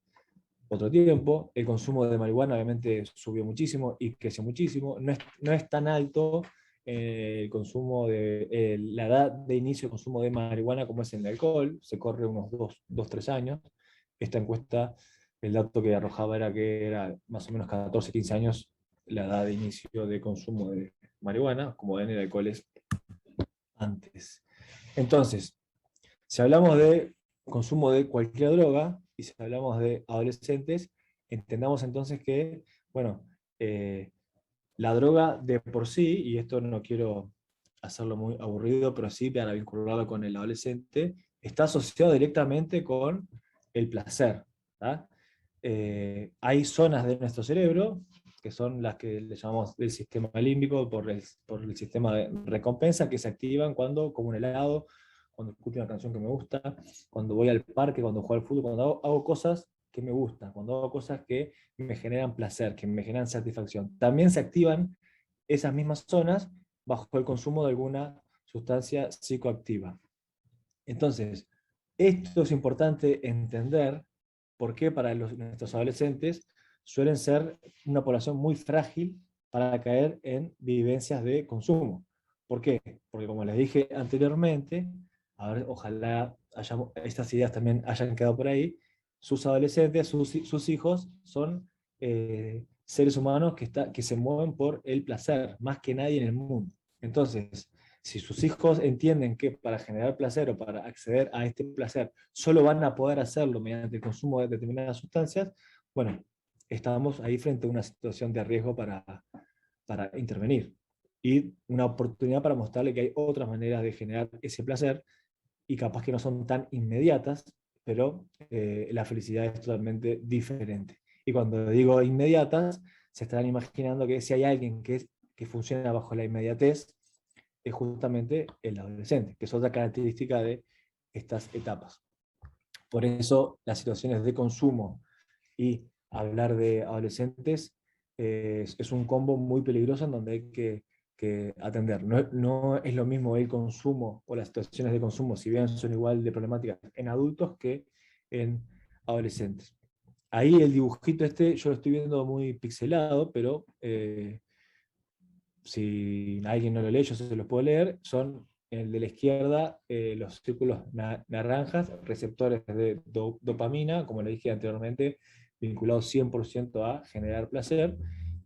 Speaker 2: otro tiempo. El consumo de marihuana obviamente subió muchísimo y creció muchísimo. No es tan alto el consumo de la edad de inicio de consumo de marihuana como es en el alcohol, se corre unos 2-3 años. Esta encuesta, el dato que arrojaba era que era más o menos 14-15 años la edad de inicio de consumo de marihuana, como en el alcohol es antes. Entonces, si hablamos de consumo de cualquier droga, y si hablamos de adolescentes, entendamos entonces que, bueno, la droga de por sí, y esto no quiero hacerlo muy aburrido, pero sí para vincularlo con el adolescente, está asociado directamente con el placer. Hay zonas de nuestro cerebro, que son las que le llamamos del sistema límbico, por el sistema de recompensa, que se activan cuando como un helado, cuando escucho una canción que me gusta, cuando voy al parque, cuando juego al fútbol, cuando hago cosas que me gustan, cuando hago cosas que me generan placer, que me generan satisfacción. También se activan esas mismas zonas bajo el consumo de alguna sustancia psicoactiva. Entonces, esto es importante entender por qué para nuestros adolescentes suelen ser una población muy frágil para caer en vivencias de consumo. ¿Por qué? Porque como les dije anteriormente, a ver, ojalá estas ideas también hayan quedado por ahí, sus adolescentes, sus hijos son seres humanos que se mueven por el placer, más que nadie en el mundo. Entonces, si sus hijos entienden que para generar placer o para acceder a este placer solo van a poder hacerlo mediante el consumo de determinadas sustancias, bueno, estamos ahí frente a una situación de riesgo para intervenir. Y una oportunidad para mostrarle que hay otras maneras de generar ese placer y capaz que no son tan inmediatas, pero la felicidad es totalmente diferente. Y cuando digo inmediatas, se estarán imaginando que si hay alguien que funciona bajo la inmediatez, es justamente el adolescente, que es otra característica de estas etapas. Por eso las situaciones de consumo y hablar de adolescentes es un combo muy peligroso en donde hay que atender. No es lo mismo el consumo o las situaciones de consumo, si bien son igual de problemáticas en adultos que en adolescentes. Ahí el dibujito yo lo estoy viendo muy pixelado, pero si alguien no lo lee, yo se los puedo leer, son el de la izquierda los círculos naranjas, receptores de dopamina, como le dije anteriormente, vinculados 100% a generar placer,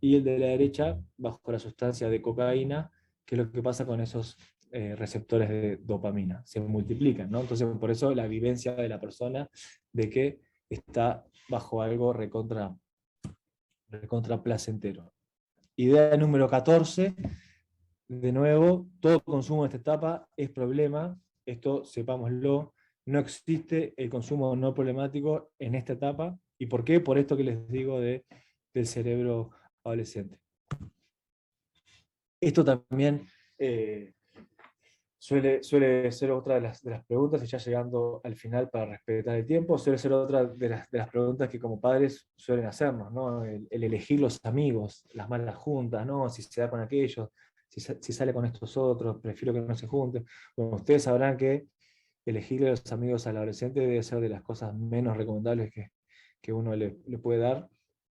Speaker 2: y el de la derecha, bajo la sustancia de cocaína, que es lo que pasa con esos receptores de dopamina, se multiplican, ¿no? Entonces, por eso la vivencia de la persona de que está bajo algo recontra placentero. Idea número 14, de nuevo, todo consumo en esta etapa es problema, esto sepámoslo, no existe el consumo no problemático en esta etapa. ¿Y por qué? Por esto que les digo del cerebro adolescente. Esto también suele ser otra de las preguntas, y ya llegando al final para respetar el tiempo, suele ser otra de las preguntas que como padres suelen hacernos, ¿no? El elegir los amigos, las malas juntas, ¿no? Si se da con aquellos, si sale con estos otros, prefiero que no se junten. Bueno, ustedes sabrán que elegirle a los amigos al adolescente debe ser de las cosas menos recomendables que uno le puede dar,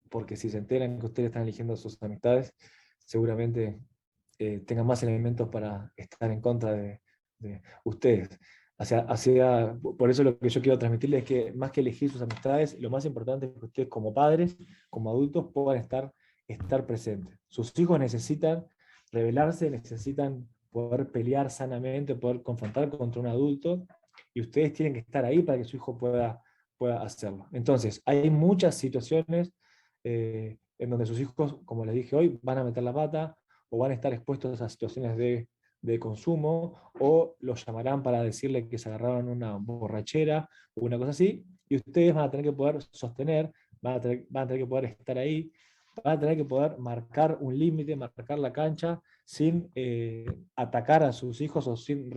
Speaker 2: porque si se enteran que ustedes están eligiendo sus amistades, seguramente tengan más elementos para estar en contra de ustedes. Por eso lo que yo quiero transmitirles es que más que elegir sus amistades, lo más importante es que ustedes como padres, como adultos, puedan estar presentes. Sus hijos necesitan rebelarse, necesitan poder pelear sanamente, poder confrontar contra un adulto, y ustedes tienen que estar ahí para que su hijo pueda hacerlo. Entonces, hay muchas situaciones en donde sus hijos, como les dije hoy, van a meter la pata, o van a estar expuestos a situaciones de consumo, o los llamarán para decirle que se agarraron una borrachera o una cosa así, y ustedes van a tener que poder sostener, van a tener que poder estar ahí, van a tener que poder marcar un límite, marcar la cancha, sin atacar a sus hijos o sin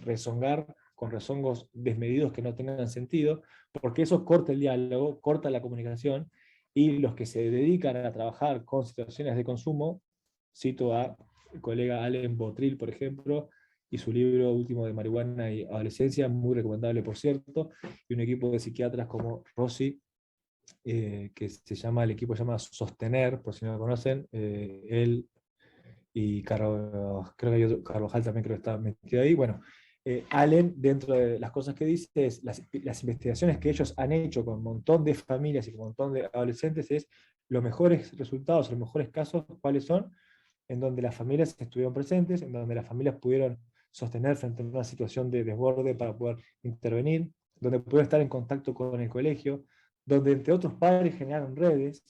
Speaker 2: rezongar con rezongos desmedidos que no tengan sentido, porque eso corta el diálogo, corta la comunicación, y los que se dedican a trabajar con situaciones de consumo, cito a el colega Allen Botril, por ejemplo, y su libro último de marihuana y adolescencia, muy recomendable por cierto, y un equipo de psiquiatras como Rossi, que el equipo se llama Sostener, por si no lo conocen, él y Carlos, creo que hay otro, Carvajal también creo que está metido ahí. Bueno, Allen, dentro de las cosas que dice, es las investigaciones que ellos han hecho con un montón de familias y con un montón de adolescentes, es los mejores resultados, los mejores casos, cuáles son, en donde las familias estuvieron presentes, en donde las familias pudieron sostener frente a una situación de desborde para poder intervenir, donde pudieron estar en contacto con el colegio, donde entre otros padres generaron redes.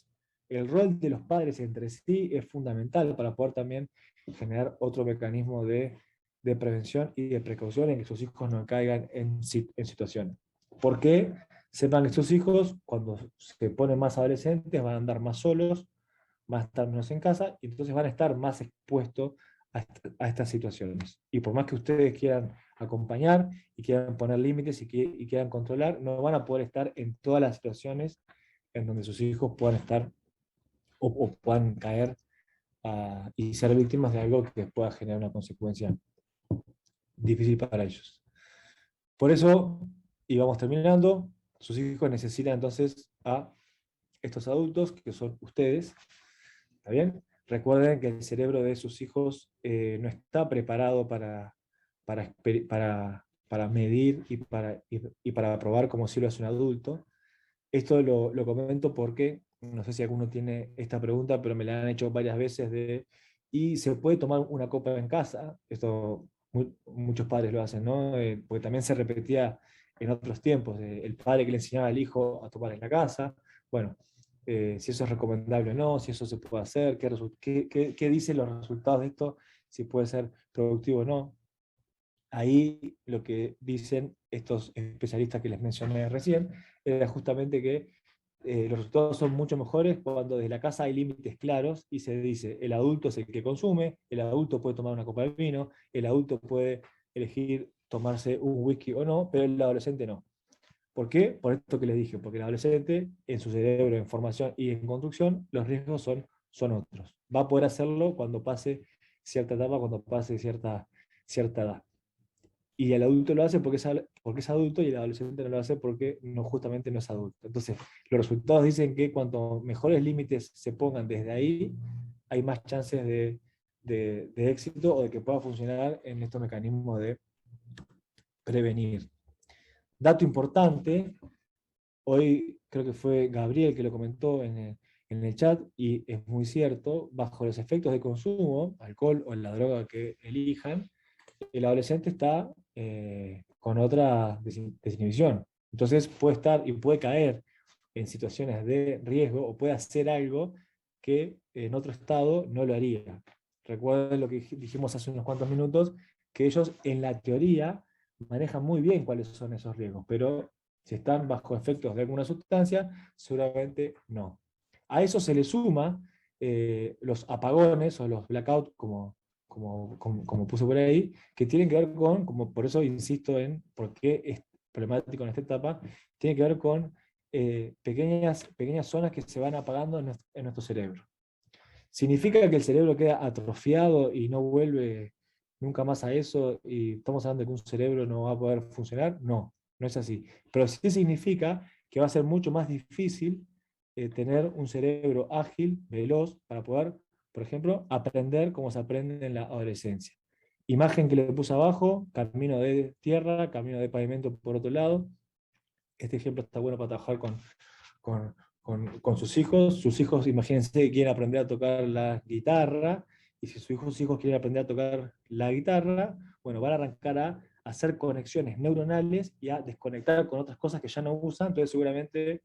Speaker 2: El rol de los padres entre sí es fundamental para poder también generar otro mecanismo de prevención y de precaución en que sus hijos no caigan en situaciones. ¿Por qué? Sepan que sus hijos, cuando se ponen más adolescentes, van a andar más solos, van a estar menos en casa, y entonces van a estar más expuestos a estas situaciones. Y por más que ustedes quieran acompañar y quieran poner límites y quieran controlar, no van a poder estar en todas las situaciones en donde sus hijos puedan estar o puedan caer y ser víctimas de algo que pueda generar una consecuencia difícil para ellos. Por eso, y vamos terminando, sus hijos necesitan entonces a estos adultos, que son ustedes, ¿está bien? Recuerden que el cerebro de sus hijos no está preparado para medir y para probar como si lo hace un adulto. Esto lo comento porque, no sé si alguno tiene esta pregunta, pero me la han hecho varias veces ¿y se puede tomar una copa en casa? Esto muchos padres lo hacen, ¿no? Porque también se repetía en otros tiempos, el padre que le enseñaba al hijo a tomar en la casa. Bueno, si eso es recomendable o no, si eso se puede hacer, qué dicen los resultados de esto, si puede ser productivo o no. Ahí lo que dicen estos especialistas que les mencioné recién era justamente que los resultados son mucho mejores cuando desde la casa hay límites claros y se dice, el adulto es el que consume, el adulto puede tomar una copa de vino, el adulto puede elegir tomarse un whisky o no, pero el adolescente no. ¿Por qué? Por esto que les dije, porque el adolescente, en su cerebro, en formación y en construcción, los riesgos son otros. Va a poder hacerlo cuando pase cierta etapa, cuando pase cierta edad. Y el adulto lo hace porque es adulto, y el adolescente no lo hace porque justamente no es adulto. Entonces, los resultados dicen que cuanto mejores límites se pongan desde ahí, hay más chances de éxito o de que pueda funcionar en estos mecanismos de prevenir. Dato importante, hoy creo que fue Gabriel que lo comentó en el chat, y es muy cierto, bajo los efectos de consumo, alcohol o la droga que elijan, el adolescente está con otra desinhibición. Entonces puede estar y puede caer en situaciones de riesgo, o puede hacer algo que en otro estado no lo haría. Recuerden lo que dijimos hace unos cuantos minutos, que ellos en la teoría manejan muy bien cuáles son esos riesgos, pero si están bajo efectos de alguna sustancia, seguramente no. A eso se le suma los apagones o los blackouts, como como puse por ahí, que tienen que ver con, como por eso insisto en por qué es problemático en esta etapa, tiene que ver con pequeñas zonas que se van apagando en nuestro cerebro. ¿Significa que el cerebro queda atrofiado y no vuelve nunca más a eso, y estamos hablando de que un cerebro no va a poder funcionar? No, no es así. Pero sí significa que va a ser mucho más difícil tener un cerebro ágil, veloz, para poder, por ejemplo, aprender como se aprende en la adolescencia. Imagen que le puse abajo: camino de tierra, camino de pavimento por otro lado. Este ejemplo está bueno para trabajar con sus hijos. Sus hijos, imagínense que quieren aprender a tocar la guitarra, y si sus hijos quieren aprender a tocar la guitarra, bueno, van a arrancar a hacer conexiones neuronales y a desconectar con otras cosas que ya no usan. Entonces seguramente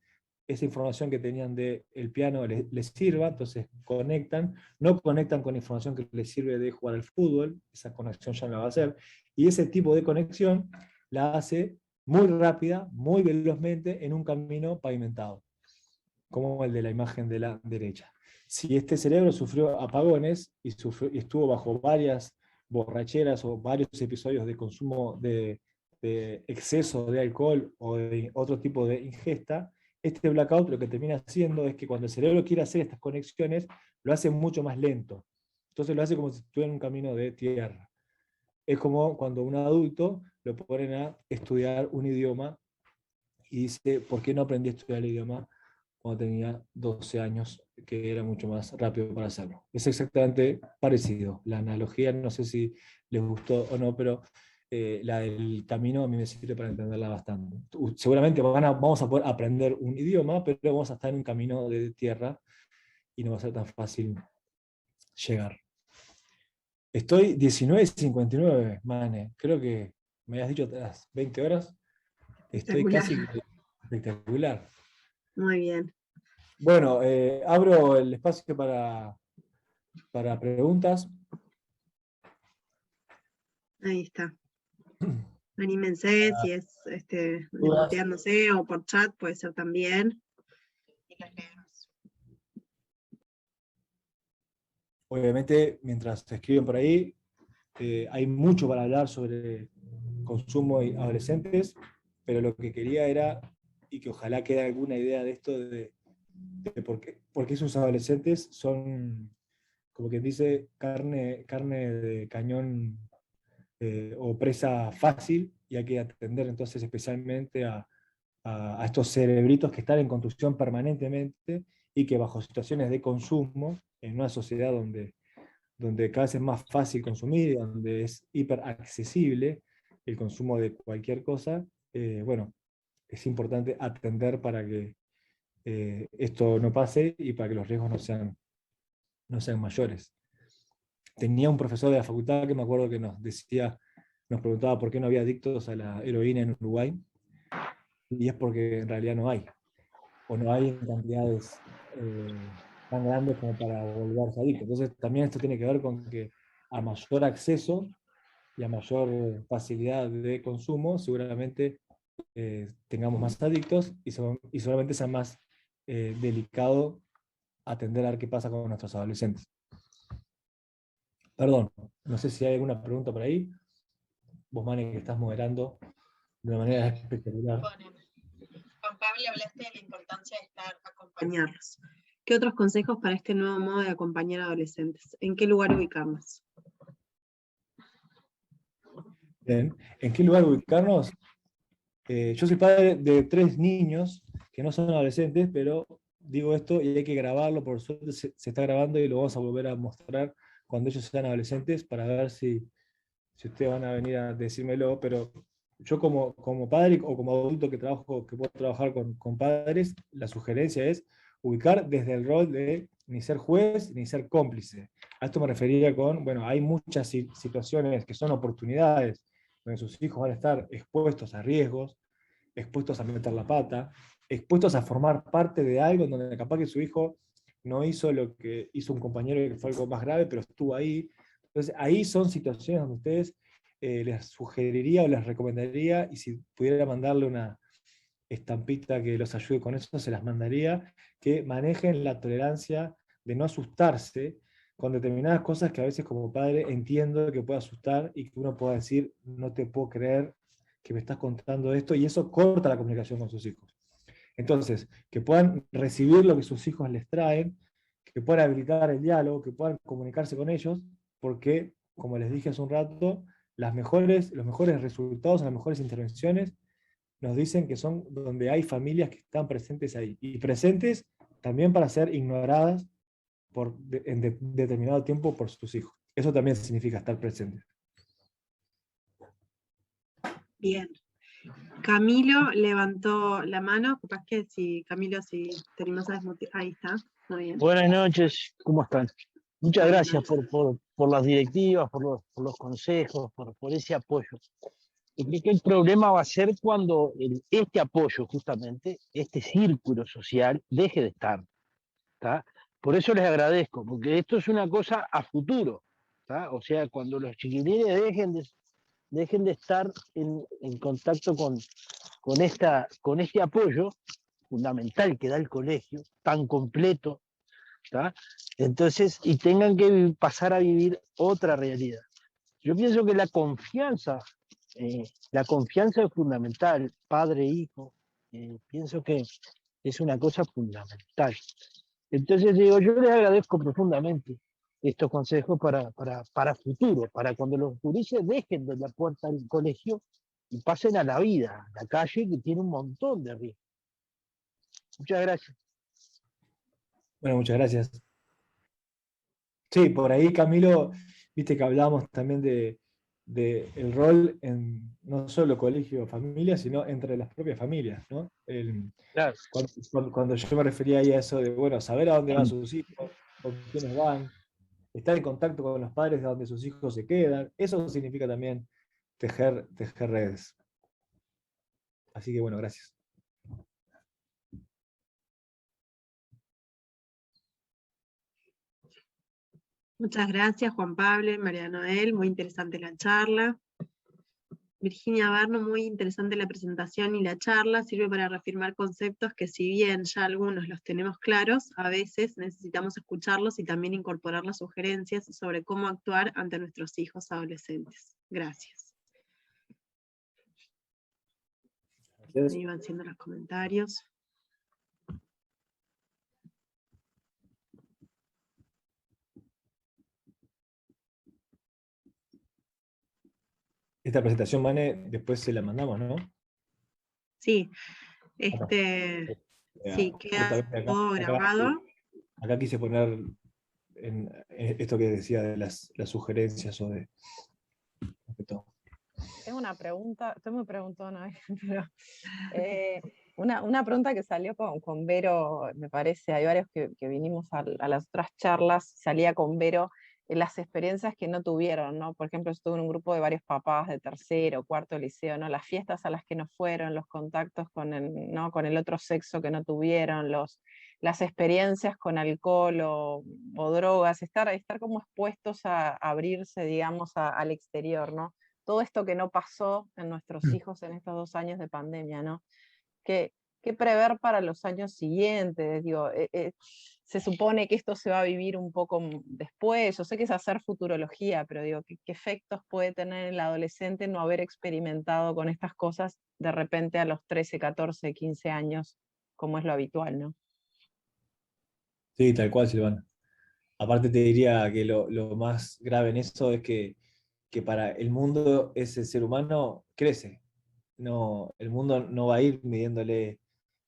Speaker 2: esa información que tenían del piano les sirva, entonces conectan, no conectan con información que les sirve de jugar al fútbol, esa conexión ya no la va a hacer, y ese tipo de conexión la hace muy rápida, muy velozmente, en un camino pavimentado, como el de la imagen de la derecha. Si este cerebro sufrió apagones y estuvo bajo varias borracheras o varios episodios de consumo de exceso de alcohol o de otro tipo de ingesta, este blackout lo que termina haciendo es que cuando el cerebro quiere hacer estas conexiones, lo hace mucho más lento. Entonces lo hace como si estuviera en un camino de tierra. Es como cuando un adulto lo ponen a estudiar un idioma y dice: ¿por qué no aprendí a estudiar el idioma cuando tenía 12 años, que era mucho más rápido para hacerlo? Es exactamente parecido. La analogía, no sé si les gustó o no, pero la del camino a mí me sirve para entenderla bastante. Seguramente vamos a poder aprender un idioma, pero vamos a estar en un camino de tierra y no va a ser tan fácil llegar. Estoy 19:59, Mane. Creo que me habías dicho las 20 horas. Estoy casi espectacular.
Speaker 1: Muy bien.
Speaker 2: Bueno, abro el espacio para preguntas.
Speaker 1: Ahí está. Anímense, si es muteándose o por chat, puede ser también. Y las leemos.
Speaker 2: Obviamente, mientras se escriben por ahí, hay mucho para hablar sobre consumo y adolescentes, pero lo que quería era, y que ojalá quede alguna idea de esto, de por qué sus adolescentes son, como quien dice, carne de cañón o presa fácil, y hay que atender entonces especialmente a estos cerebritos que están en construcción permanentemente y que bajo situaciones de consumo, en una sociedad donde cada vez es más fácil consumir, donde es hiper accesible el consumo de cualquier cosa, bueno, es importante atender para que esto no pase y para que los riesgos no sean mayores. Tenía un profesor de la facultad que me acuerdo que nos preguntaba por qué no había adictos a la heroína en Uruguay, y es porque en realidad no hay, o no hay en cantidades tan grandes como para volverse adictos. Entonces también esto tiene que ver con que a mayor acceso y a mayor facilidad de consumo, seguramente tengamos más adictos, y seguramente sea más delicado atender a ver qué pasa con nuestros adolescentes. Perdón, no sé si hay alguna pregunta por ahí. Vos, Mane, que estás moderando de una manera espectacular.
Speaker 1: Juan Pablo, hablaste de la importancia de acompañarlos. ¿Qué otros consejos para este nuevo modo de acompañar a adolescentes? ¿En qué lugar ubicarnos?
Speaker 2: Bien. ¿En qué lugar ubicarnos? Yo soy padre de 3 niños que no son adolescentes, pero digo esto y hay que grabarlo. Por suerte se está grabando y lo vamos a volver a mostrar cuando ellos sean adolescentes, para ver si ustedes van a venir a decírmelo. Pero yo como padre o como adulto que puedo trabajar con padres, la sugerencia es ubicar desde el rol de ni ser juez ni ser cómplice. A esto me refería con, bueno, hay muchas situaciones que son oportunidades donde sus hijos van a estar expuestos a riesgos, expuestos a meter la pata, expuestos a formar parte de algo en donde capaz que su hijo no hizo lo que hizo un compañero que fue algo más grave, pero estuvo ahí. Entonces ahí son situaciones donde ustedes les sugeriría o les recomendaría, y si pudiera mandarle una estampita que los ayude con eso, se las mandaría, que manejen la tolerancia de no asustarse con determinadas cosas que a veces como padre entiendo que puede asustar y que uno pueda decir, no te puedo creer que me estás contando esto, y eso corta la comunicación con sus hijos. Entonces, que puedan recibir lo que sus hijos les traen, que puedan habilitar el diálogo, que puedan comunicarse con ellos, porque, como les dije hace un rato, los mejores resultados, las mejores intervenciones nos dicen que son donde hay familias que están presentes ahí, y presentes también para ser ignoradas en determinado tiempo por sus hijos. Eso también significa estar presente.
Speaker 1: Bien. Camilo levantó la mano, capaz que si Camilo, si tenemos a desmutear, ahí está, muy bien.
Speaker 4: Buenas noches, ¿cómo están? Muchas
Speaker 1: Buenas
Speaker 4: gracias por las directivas, por los consejos, por ese apoyo. Y creo que el problema va a ser cuando este apoyo, justamente, este círculo social, deje de estar. ¿Tá? Por eso les agradezco, porque esto es una cosa a futuro. ¿Tá? O sea, cuando los chiquilines dejen de estar en contacto con este apoyo fundamental que da el colegio, tan completo, ¿tá? Entonces, y tengan que pasar a vivir otra realidad. Yo pienso que la confianza es fundamental, padre-hijo, pienso que es una cosa fundamental. Entonces digo, yo les agradezco profundamente estos consejos para futuro, para cuando los gurises dejen de la puerta del colegio y pasen a la vida, a la calle, que tiene un montón de riesgos. Muchas gracias.
Speaker 2: Bueno, muchas gracias. Sí, por ahí, Camilo, viste que hablamos también de el rol en no solo colegio o familia, sino entre las propias familias, ¿no?
Speaker 4: Claro.
Speaker 2: Cuando yo me refería ahí a eso de, bueno, saber a dónde van sus hijos, con quiénes van, estar en contacto con los padres de donde sus hijos se quedan, eso significa también tejer redes. Así que bueno, gracias.
Speaker 1: Muchas gracias, Juan Pablo, María Noel, muy interesante la charla. Virginia Barno, muy interesante la presentación y la charla, sirve para reafirmar conceptos que si bien ya algunos los tenemos claros, a veces necesitamos escucharlos y también incorporar las sugerencias sobre cómo actuar ante nuestros hijos adolescentes. Gracias.
Speaker 2: Gracias.
Speaker 1: Me iban haciendo los comentarios.
Speaker 2: Esta presentación, Mane, después se la mandamos, ¿no?
Speaker 1: Sí, sí, queda
Speaker 2: Justamente
Speaker 1: todo grabado.
Speaker 2: acá quise poner en esto que decía de las sugerencias o de todo.
Speaker 5: Tengo una pregunta, estoy muy preguntona, pero una pregunta que salió con Vero, me parece, hay varios que vinimos a las otras charlas, salía con Vero las experiencias que no tuvieron, ¿no? Por ejemplo, estuve en un grupo de varios papás de tercero, cuarto liceo, ¿no? Las fiestas a las que no fueron, los contactos con ¿no? con el otro sexo que no tuvieron, las experiencias con alcohol o drogas, estar como expuestos a abrirse, digamos, al exterior, ¿no? Todo esto que no pasó en nuestros hijos en estos 2 años de pandemia, ¿no? ¿Qué prever para los años siguientes? Digo, se supone que esto se va a vivir un poco después, yo sé que es hacer futurología, pero digo, ¿qué efectos puede tener el adolescente no haber experimentado con estas cosas de repente a los 13, 14, 15 años, como es lo habitual, ¿no?
Speaker 2: Sí, tal cual, Silvana. Aparte te diría que lo más grave en eso es que para el mundo ese ser humano crece. No, el mundo no va a ir midiéndole,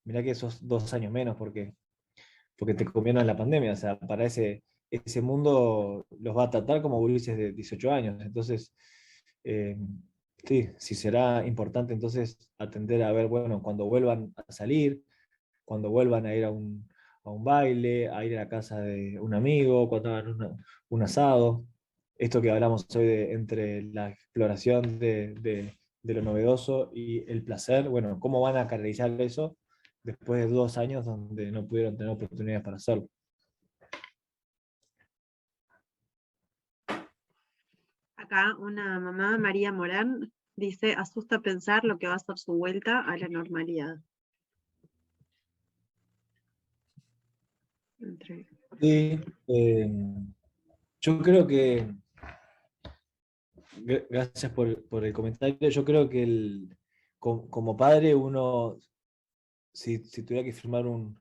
Speaker 2: mirá que esos 2 años menos porque te comieron la pandemia. O sea, para ese mundo los va a tratar como gurises de 18 años. Entonces, sí será importante entonces atender a ver, bueno, cuando vuelvan a salir, cuando vuelvan a ir a un baile, a ir a la casa de un amigo, cuando hagan un asado. Esto que hablamos hoy entre la exploración de lo novedoso y el placer, bueno, ¿cómo van a canalizar eso después de 2 años donde no pudieron tener oportunidades para hacerlo?
Speaker 1: Acá una mamá, María Morán, dice, asusta pensar lo que va a ser su vuelta a la normalidad.
Speaker 2: Sí, Yo creo que, gracias por el comentario, yo creo que como padre uno, si tuviera que firmar un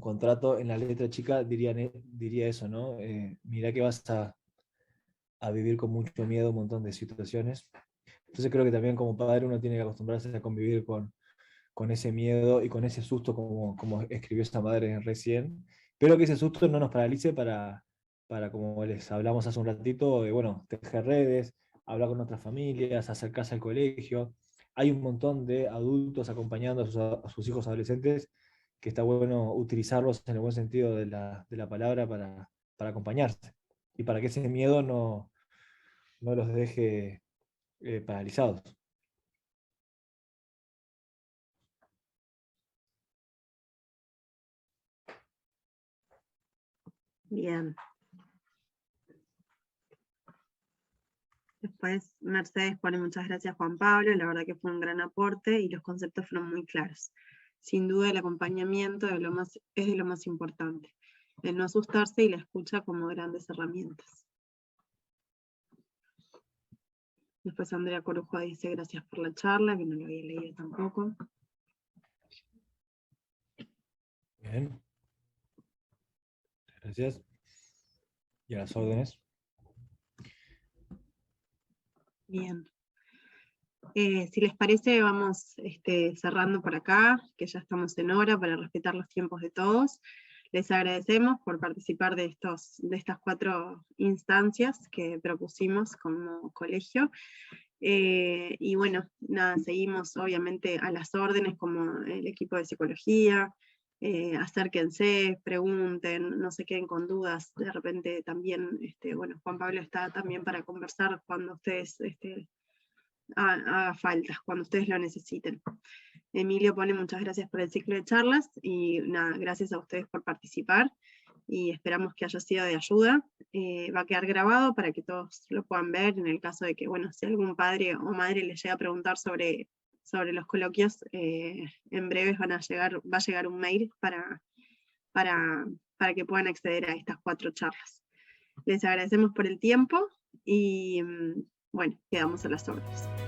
Speaker 2: contrato en la letra chica, diría eso, ¿no? Mirá que vas a vivir con mucho miedo un montón de situaciones. Entonces creo que también como padre uno tiene que acostumbrarse a convivir con ese miedo y con ese susto, como escribió esta madre recién, pero que ese susto no nos paralice como les hablamos hace un ratito, bueno, tejer redes, hablar con otras familias, acercarse al colegio. Hay un montón de adultos acompañando a sus hijos adolescentes que está bueno utilizarlos en el buen sentido de la palabra para acompañarse y para que ese miedo no los deje paralizados.
Speaker 1: Bien. Después Mercedes pone muchas gracias Juan Pablo, la verdad que fue un gran aporte y los conceptos fueron muy claros. Sin duda el acompañamiento es de lo más importante, el no asustarse y la escucha como grandes herramientas. Después Andrea Corujo dice gracias por la charla, que no lo había leído tampoco.
Speaker 2: Bien. Gracias. Y a las órdenes.
Speaker 1: Bien. Si les parece, vamos cerrando por acá, que ya estamos en hora para respetar los tiempos de todos. Les agradecemos por participar de estas 4 instancias que propusimos como colegio. Y bueno, nada, seguimos obviamente a las órdenes como el equipo de psicología. Acérquense, pregunten, no se queden con dudas. De repente también, bueno, Juan Pablo está también para conversar cuando ustedes haga falta, cuando ustedes lo necesiten. Emilio pone muchas gracias por el ciclo de charlas y nada, gracias a ustedes por participar y esperamos que haya sido de ayuda. Va a quedar grabado para que todos lo puedan ver en el caso de que, bueno, si algún padre o madre les llega a preguntar sobre los coloquios, en breves va a llegar un mail para que puedan acceder a estas 4 charlas. Les agradecemos por el tiempo y bueno, quedamos a las órdenes.